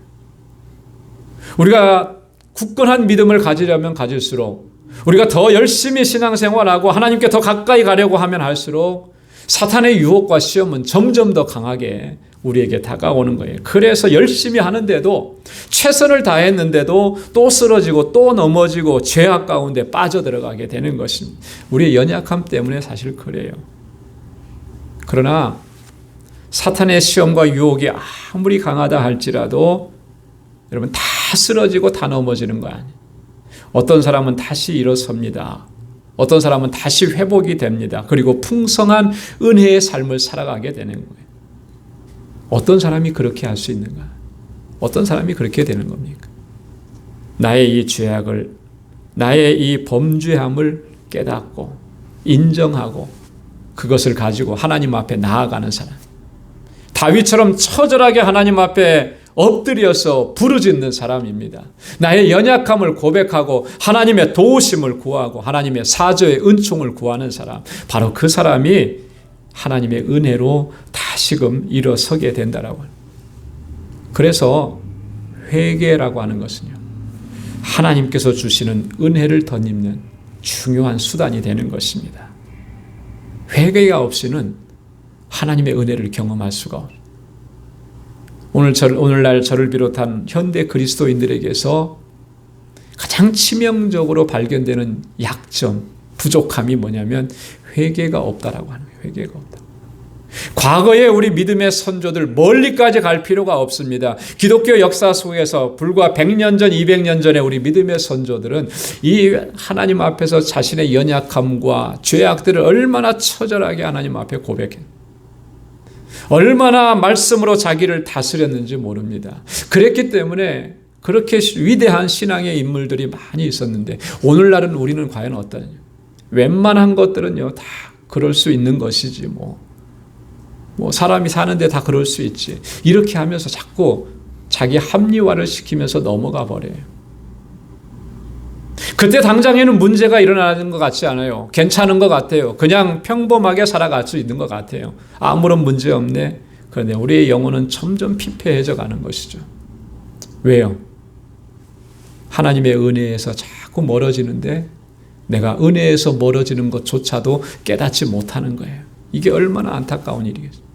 우리가 굳건한 믿음을 가지려면 가질수록, 우리가 더 열심히 신앙생활하고 하나님께 더 가까이 가려고 하면 할수록 사탄의 유혹과 시험은 점점 더 강하게 우리에게 다가오는 거예요. 그래서 열심히 하는데도, 최선을 다했는데도 또 쓰러지고 또 넘어지고 죄악 가운데 빠져들어가게 되는 것입니다. 우리의 연약함 때문에 사실 그래요. 그러나 사탄의 시험과 유혹이 아무리 강하다 할지라도 여러분, 다 쓰러지고 다 넘어지는 거 아니에요. 어떤 사람은 다시 일어섭니다. 어떤 사람은 다시 회복이 됩니다. 그리고 풍성한 은혜의 삶을 살아가게 되는 거예요. 어떤 사람이 그렇게 할 수 있는가? 어떤 사람이 그렇게 되는 겁니까? 나의 이 죄악을, 나의 이 범죄함을 깨닫고 인정하고 그것을 가지고 하나님 앞에 나아가는 사람. 다윗처럼 처절하게 하나님 앞에 엎드려서 부르짖는 사람입니다. 나의 연약함을 고백하고 하나님의 도우심을 구하고 하나님의 사죄의 은총을 구하는 사람, 바로 그 사람이 하나님의 은혜로 다시금 일어서게 된다라고 합니다. 그래서 회개라고 하는 것은요, 하나님께서 주시는 은혜를 덧입는 중요한 수단이 되는 것입니다. 회개가 없이는 하나님의 은혜를 경험할 수가 없습니다. 오늘날 저를 비롯한 현대 그리스도인들에게서 가장 치명적으로 발견되는 약점, 부족함이 뭐냐면 회개가 없다라고 하는 거예요. 회개가 없다. 과거에 우리 믿음의 선조들 멀리까지 갈 필요가 없습니다. 기독교 역사 속에서 불과 100년 전, 200년 전에 우리 믿음의 선조들은 이 하나님 앞에서 자신의 연약함과 죄악들을 얼마나 처절하게 하나님 앞에 고백했습니다. 얼마나 말씀으로 자기를 다스렸는지 모릅니다. 그랬기 때문에 그렇게 위대한 신앙의 인물들이 많이 있었는데 오늘날은 우리는 과연 어떠냐? 웬만한 것들은요 다 그럴 수 있는 것이지 뭐 사람이 사는데 다 그럴 수 있지. 이렇게 하면서 자꾸 자기 합리화를 시키면서 넘어가 버려요. 그때 당장에는 문제가 일어나는 것 같지 않아요. 괜찮은 것 같아요. 그냥 평범하게 살아갈 수 있는 것 같아요. 아무런 문제 없네. 그런데 우리의 영혼은 점점 피폐해져 가는 것이죠. 왜요? 하나님의 은혜에서 자꾸 멀어지는데 내가 은혜에서 멀어지는 것조차도 깨닫지 못하는 거예요. 이게 얼마나 안타까운 일이겠어요.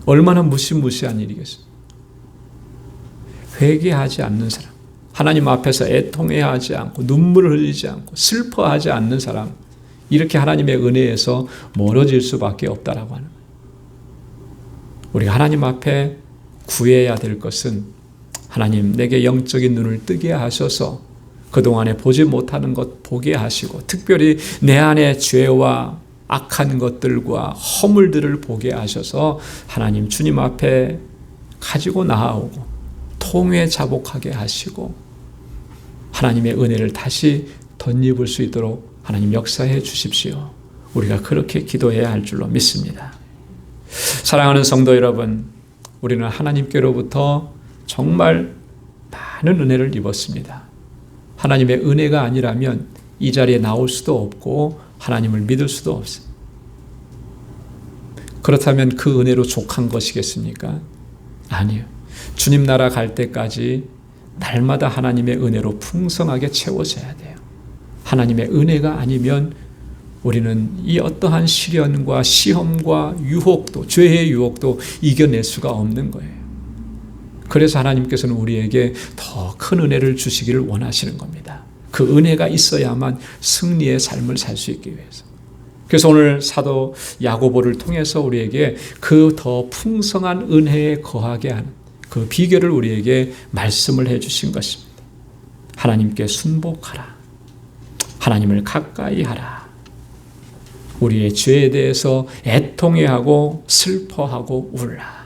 얼마나 무시무시한 일이겠어요. 회개하지 않는 사람, 하나님 앞에서 애통해하지 않고 눈물을 흘리지 않고 슬퍼하지 않는 사람, 이렇게 하나님의 은혜에서 멀어질 수밖에 없다라고 하는 거예요. 우리가 하나님 앞에 구해야 될 것은 하나님 내게 영적인 눈을 뜨게 하셔서 그동안에 보지 못하는 것 보게 하시고 특별히 내 안에 죄와 악한 것들과 허물들을 보게 하셔서 하나님 주님 앞에 가지고 나아오고 통회 자복하게 하시고 하나님의 은혜를 다시 덧입을 수 있도록 하나님 역사해 주십시오. 우리가 그렇게 기도해야 할 줄로 믿습니다. 사랑하는 성도 여러분, 우리는 하나님께로부터 정말 많은 은혜를 입었습니다. 하나님의 은혜가 아니라면 이 자리에 나올 수도 없고 하나님을 믿을 수도 없어요. 그렇다면 그 은혜로 족한 것이겠습니까? 아니요. 주님 나라 갈 때까지 날마다 하나님의 은혜로 풍성하게 채워져야 돼요. 하나님의 은혜가 아니면 우리는 이 어떠한 시련과 시험과 유혹도, 죄의 유혹도 이겨낼 수가 없는 거예요. 그래서 하나님께서는 우리에게 더 큰 은혜를 주시기를 원하시는 겁니다. 그 은혜가 있어야만 승리의 삶을 살 수 있기 위해서. 그래서 오늘 사도 야고보를 통해서 우리에게 그 더 풍성한 은혜에 거하게 하는 그 비결을 우리에게 말씀을 해주신 것입니다. 하나님께 순복하라. 하나님을 가까이 하라. 우리의 죄에 대해서 애통해하고 슬퍼하고 울라.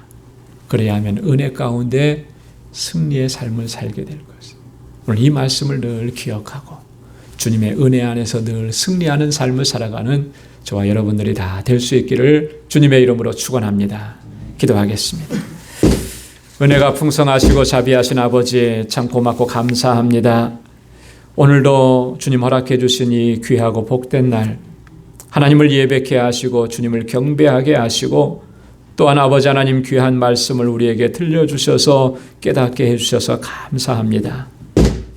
그래야 하면 은혜 가운데 승리의 삶을 살게 될 것입니다. 오늘 이 말씀을 늘 기억하고 주님의 은혜 안에서 늘 승리하는 삶을 살아가는 저와 여러분들이 다 될 수 있기를 주님의 이름으로 축원합니다. 기도하겠습니다. 은혜가 풍성하시고 자비하신 아버지 참 고맙고 감사합니다. 오늘도 주님 허락해 주신 이 귀하고 복된 날 하나님을 예배케 하시고 주님을 경배하게 하시고 또한 아버지 하나님 귀한 말씀을 우리에게 들려주셔서 깨닫게 해주셔서 감사합니다.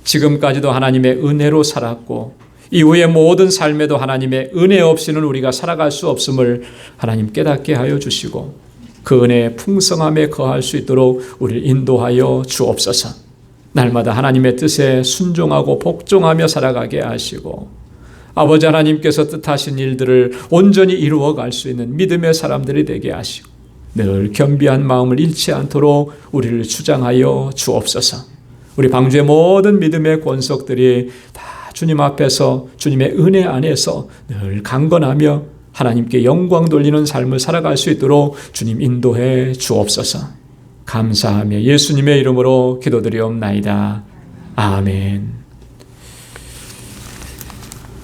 지금까지도 하나님의 은혜로 살았고 이후의 모든 삶에도 하나님의 은혜 없이는 우리가 살아갈 수 없음을 하나님 깨닫게 하여 주시고 그 은혜의 풍성함에 거할 수 있도록 우리를 인도하여 주옵소서. 날마다 하나님의 뜻에 순종하고 복종하며 살아가게 하시고 아버지 하나님께서 뜻하신 일들을 온전히 이루어갈 수 있는 믿음의 사람들이 되게 하시고 늘 겸비한 마음을 잃지 않도록 우리를 주장하여 주옵소서. 우리 방주의 모든 믿음의 권속들이 다 주님 앞에서 주님의 은혜 안에서 늘 강건하며 하나님께 영광 돌리는 삶을 살아갈 수 있도록 주님 인도해 주옵소서. 감사하며 예수님의 이름으로 기도드리옵나이다. 아멘.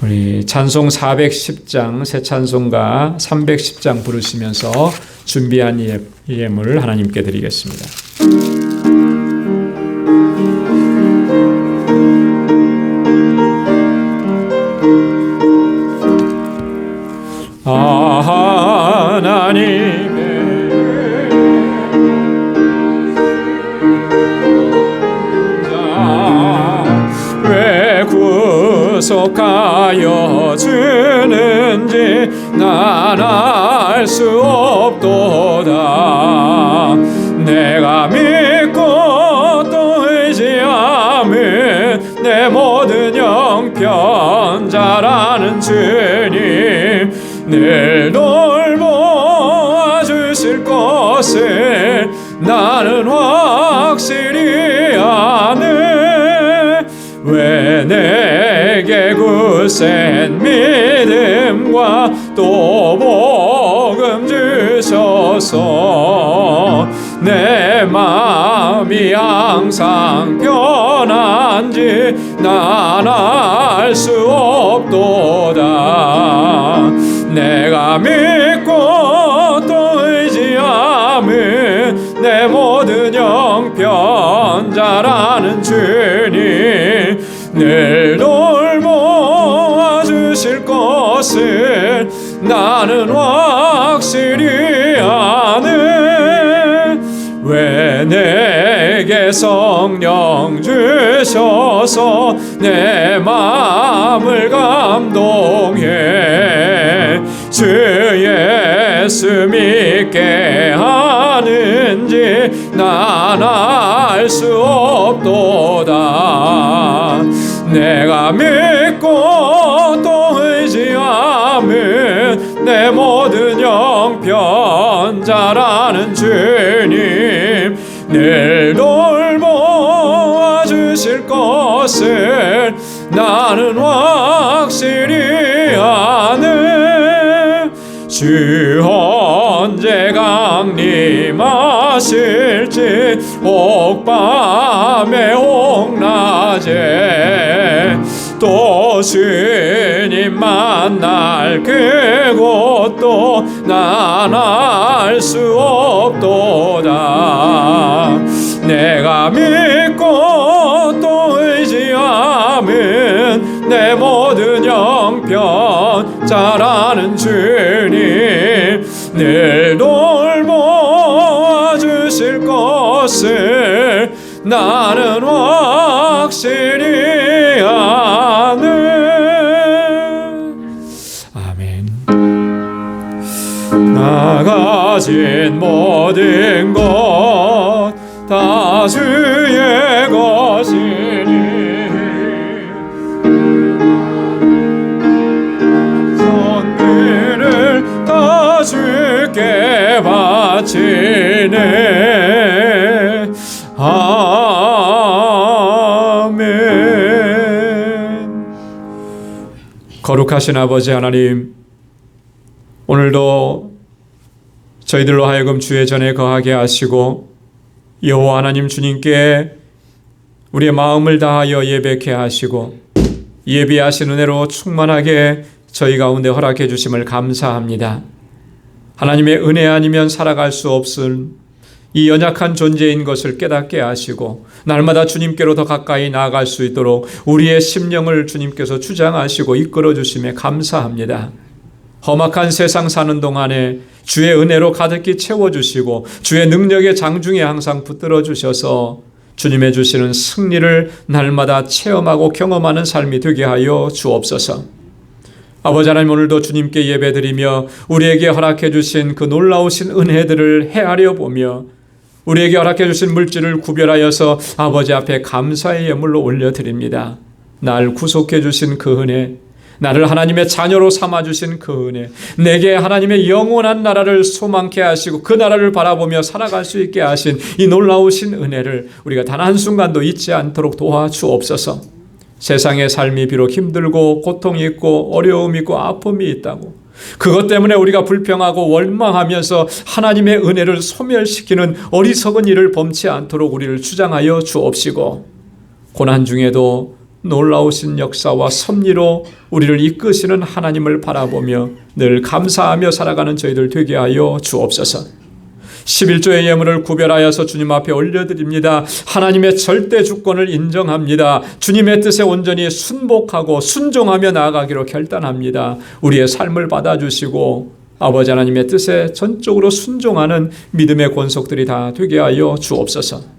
우리 찬송 410장 새 찬송가 310장 부르시면서 준비한 예물 하나님께 드리겠습니다. 하나님의 왜 구속하여 주는지 난 알 수 없도다. 내가 믿고 또 의지함은 내 모든 형편 잘 아는 주님 늘 돌보아 주실 것을 나는 확실히 아네. 왜 내게 굳센 믿음과 또 복음 주셔서 내 마음이 항상 편한지 난 알 수 없도다. 내가 믿고 또 의지함은 내 모든 형편 잘 아는 주님 늘 돌보아 주실 것을 나는 확실히 아네. 왜 내게 성령 주셔서 내 마음을 감동해 주 예수 믿게 하는지 난 알 수 없도다. 내가 믿고 또 의지함은 내 모든 형편 잘 아는 주님 늘 돌보아 주실 것을 나는 확실히 아네. 주 언제 강림하실지 옥밤에 옥낮에 또 주님 만날 그곳도 난 알 수 없도다. 내가 믿고 또 의지함은 내 모든 형편 잘 아는 주님 늘 돌보아 주실 것을 나는 확실히 아네. 아멘. 나 가진 모든 것 다 주의 것이니 손길을 다 주께 바치네. 아멘. 거룩하신 아버지 하나님, 오늘도 저희들로 하여금 주의 전에 거하게 하시고 여호와 하나님 주님께 우리의 마음을 다하여 예배케 하시고 예비하신 은혜로 충만하게 저희 가운데 허락해 주심을 감사합니다. 하나님의 은혜 아니면 살아갈 수 없을 이 연약한 존재인 것을 깨닫게 하시고 날마다 주님께로 더 가까이 나아갈 수 있도록 우리의 심령을 주님께서 주장하시고 이끌어 주심에 감사합니다. 험악한 세상 사는 동안에 주의 은혜로 가득히 채워주시고 주의 능력의 장중에 항상 붙들어 주셔서 주님의 주시는 승리를 날마다 체험하고 경험하는 삶이 되게 하여 주옵소서. 아버지 하나님, 오늘도 주님께 예배드리며 우리에게 허락해 주신 그 놀라우신 은혜들을 헤아려 보며 우리에게 허락해 주신 물질을 구별하여서 아버지 앞에 감사의 예물로 올려드립니다. 날 구속해 주신 그 은혜, 나를 하나님의 자녀로 삼아주신 그 은혜, 내게 하나님의 영원한 나라를 소망케 하시고 그 나라를 바라보며 살아갈 수 있게 하신 이 놀라우신 은혜를 우리가 단 한순간도 잊지 않도록 도와주옵소서. 세상의 삶이 비록 힘들고 고통이 있고 어려움이 있고 아픔이 있다고 그것 때문에 우리가 불평하고 원망하면서 하나님의 은혜를 소멸시키는 어리석은 일을 범치 않도록 우리를 주장하여 주옵시고 고난 중에도 놀라우신 역사와 섭리로 우리를 이끄시는 하나님을 바라보며 늘 감사하며 살아가는 저희들 되게 하여 주옵소서. 11조의 예물을 구별하여서 주님 앞에 올려드립니다. 하나님의 절대 주권을 인정합니다. 주님의 뜻에 온전히 순복하고 순종하며 나아가기로 결단합니다. 우리의 삶을 받아주시고 아버지 하나님의 뜻에 전적으로 순종하는 믿음의 권속들이 다 되게 하여 주옵소서.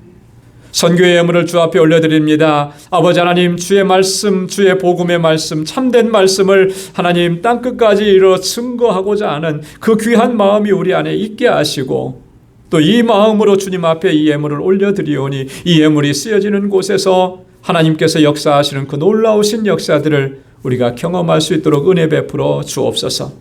선교의 예물을 주 앞에 올려드립니다. 아버지 하나님, 주의 말씀, 주의 복음의 말씀, 참된 말씀을 하나님 땅끝까지 이르러 증거하고자 하는 그 귀한 마음이 우리 안에 있게 하시고 또 이 마음으로 주님 앞에 이 예물을 올려드리오니 이 예물이 쓰여지는 곳에서 하나님께서 역사하시는 그 놀라우신 역사들을 우리가 경험할 수 있도록 은혜 베풀어 주옵소서.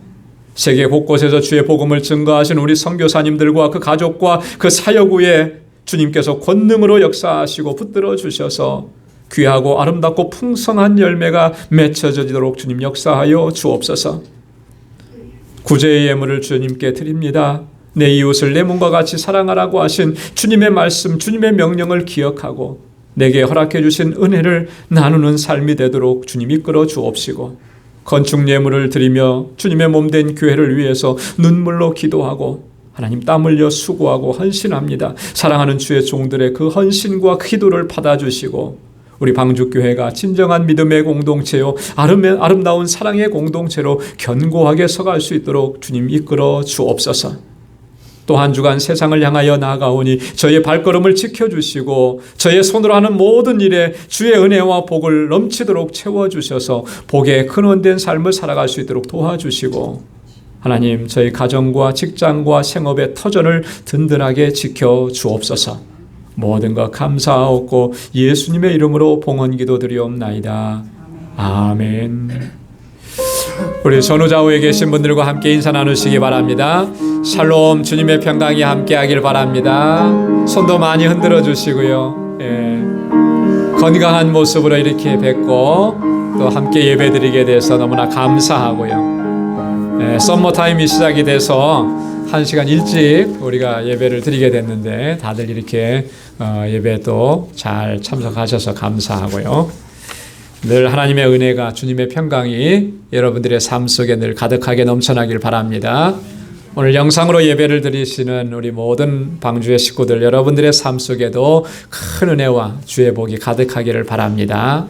세계 곳곳에서 주의 복음을 증거하신 우리 선교사님들과 그 가족과 그 사역 후에 주님께서 권능으로 역사하시고 붙들어 주셔서 귀하고 아름답고 풍성한 열매가 맺혀지도록 주님 역사하여 주옵소서. 구제의 예물을 주님께 드립니다. 내 이웃을 내 몸과 같이 사랑하라고 하신 주님의 말씀, 주님의 명령을 기억하고 내게 허락해 주신 은혜를 나누는 삶이 되도록 주님 이끌어 주옵시고 건축 예물을 드리며 주님의 몸된 교회를 위해서 눈물로 기도하고 하나님 땀 흘려 수고하고 헌신합니다. 사랑하는 주의 종들의 그 헌신과 기도를 받아주시고 우리 방주교회가 진정한 믿음의 공동체요 아름다운 사랑의 공동체로 견고하게 서갈 수 있도록 주님 이끌어 주옵소서. 또 한 주간 세상을 향하여 나아가오니 저의 발걸음을 지켜주시고 저의 손으로 하는 모든 일에 주의 은혜와 복을 넘치도록 채워주셔서 복의 근원된 삶을 살아갈 수 있도록 도와주시고 하나님, 저희 가정과 직장과 생업의 터전을 든든하게 지켜주옵소서. 모든 것 감사하옵고 예수님의 이름으로 봉헌기도 드리옵나이다. 아멘. 우리 선우좌우에 계신 분들과 함께 인사 나누시기 바랍니다. 샬롬, 주님의 평강이 함께하길 바랍니다. 손도 많이 흔들어 주시고요. 건강한 모습으로 이렇게 뵙고 또 함께 예배드리게 돼서 너무나 감사하고요. 썸머 타임이 시작이 돼서 1시간 일찍 우리가 예배를 드리게 됐는데 다들 이렇게 예배도 잘 참석하셔서 감사하고요. 늘 하나님의 은혜가, 주님의 평강이 여러분들의 삶 속에 늘 가득하게 넘쳐나길 바랍니다. 오늘 영상으로 예배를 드리시는 우리 모든 방주의 식구들, 여러분들의 삶 속에도 큰 은혜와 주의 복이 가득하기를 바랍니다.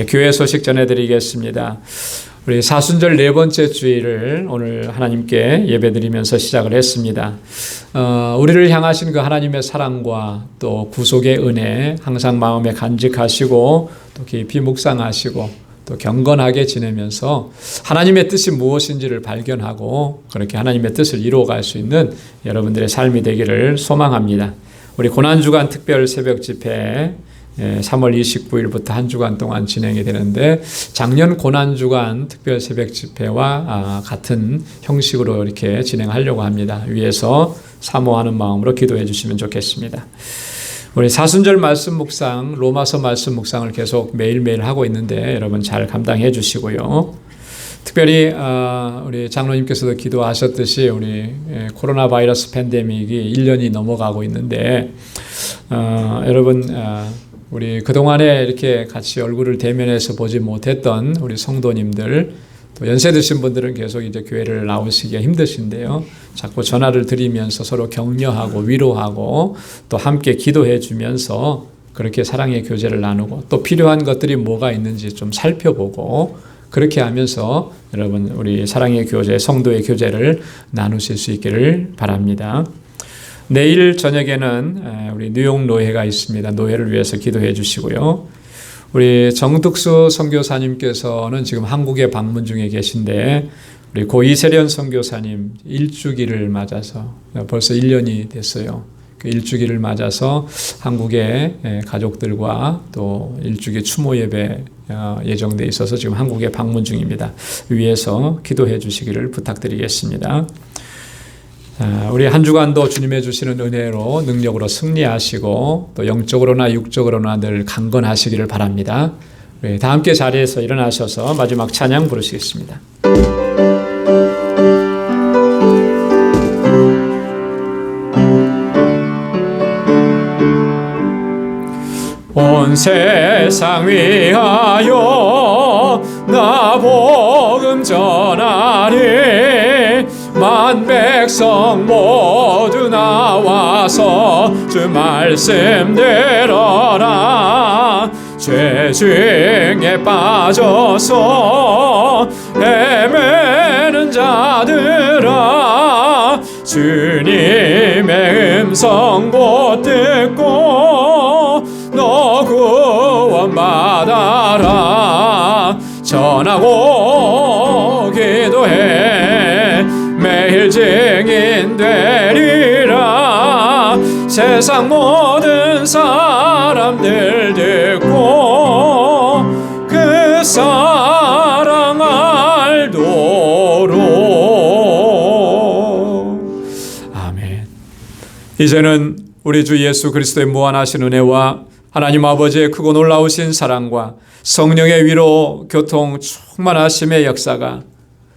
교회 소식 전해드리겠습니다. 우리 사순절 4번째 주일을 오늘 하나님께 예배드리면서 시작을 했습니다. 우리를 향하신 그 하나님의 사랑과 또 구속의 은혜 항상 마음에 간직하시고 또 깊이 묵상하시고 또 경건하게 지내면서 하나님의 뜻이 무엇인지를 발견하고 그렇게 하나님의 뜻을 이루어갈 수 있는 여러분들의 삶이 되기를 소망합니다. 우리 고난주간 특별 새벽 집회 3월 29일부터 한 주간 동안 진행이 되는데 작년 고난주간 특별 새벽 집회와 같은 형식으로 이렇게 진행하려고 합니다. 위에서 사모하는 마음으로 기도해 주시면 좋겠습니다. 우리 사순절 말씀 묵상, 로마서 말씀 묵상을 계속 매일매일 하고 있는데 여러분 잘 감당해 주시고요. 특별히 우리 장로님께서도 기도하셨듯이 우리 코로나 바이러스 팬데믹이 1년이 넘어가고 있는데 여러분 우리 그동안에 이렇게 같이 얼굴을 대면해서 보지 못했던 우리 성도님들, 또 연세 드신 분들은 계속 이제 교회를 나오시기가 힘드신데요. 자꾸 전화를 드리면서 서로 격려하고 위로하고 또 함께 기도해 주면서 그렇게 사랑의 교제를 나누고 또 필요한 것들이 뭐가 있는지 좀 살펴보고 그렇게 하면서 여러분 우리 사랑의 교제, 성도의 교제를 나누실 수 있기를 바랍니다. 내일 저녁에는 우리 뉴욕 노회가 있습니다. 노회를 위해서 기도해 주시고요. 우리 정득수 선교사님께서는 지금 한국에 방문 중에 계신데 우리 고 이세련 선교사님 일주기를 맞아서 벌써 1년이 됐어요. 그 일주기를 맞아서 한국의 가족들과 또 일주기 추모 예배 예정돼 있어서 지금 한국에 방문 중입니다. 위에서 기도해 주시기를 부탁드리겠습니다. 우리 한 주간도 주님의 주시는 은혜로 능력으로 승리하시고 또 영적으로나 육적으로나 늘 강건하시기를 바랍니다. 다 함께 자리에서 일어나셔서 마지막 찬양 부르시겠습니다. 온 세상 위하여 나 복음 전하리 만 백성 모두 나와서 주 말씀 들어라. 죄 중에 빠져서 헤매는 자들아 주님의 음성 곧 듣고 너 구원 받아라. 전하고 기도해 매일 증인 되리라. 세상 모든 사람들 듣고 그 사랑 알도록. 아멘. 이제는 우리 주 예수 그리스도의 무한하신 은혜와 하나님 아버지의 크고 놀라우신 사랑과 성령의 위로 교통 충만하심의 역사가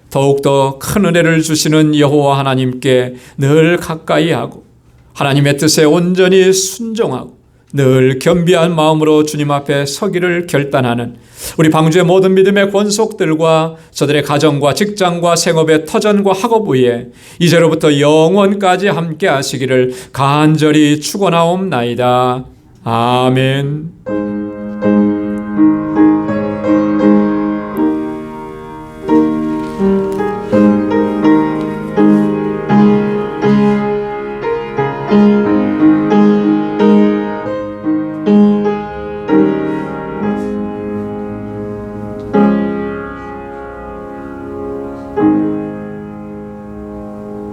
더욱더 큰 은혜를 주시는 여호와 하나님께 늘 가까이 하고 하나님의 뜻에 온전히 순종하고 늘 겸비한 마음으로 주님 앞에 서기를 결단하는 우리 방주의 모든 믿음의 권속들과 저들의 가정과 직장과 생업의 터전과 학업 위에 이제로부터 영원까지 함께 하시기를 간절히 축원하옵나이다. 아멘.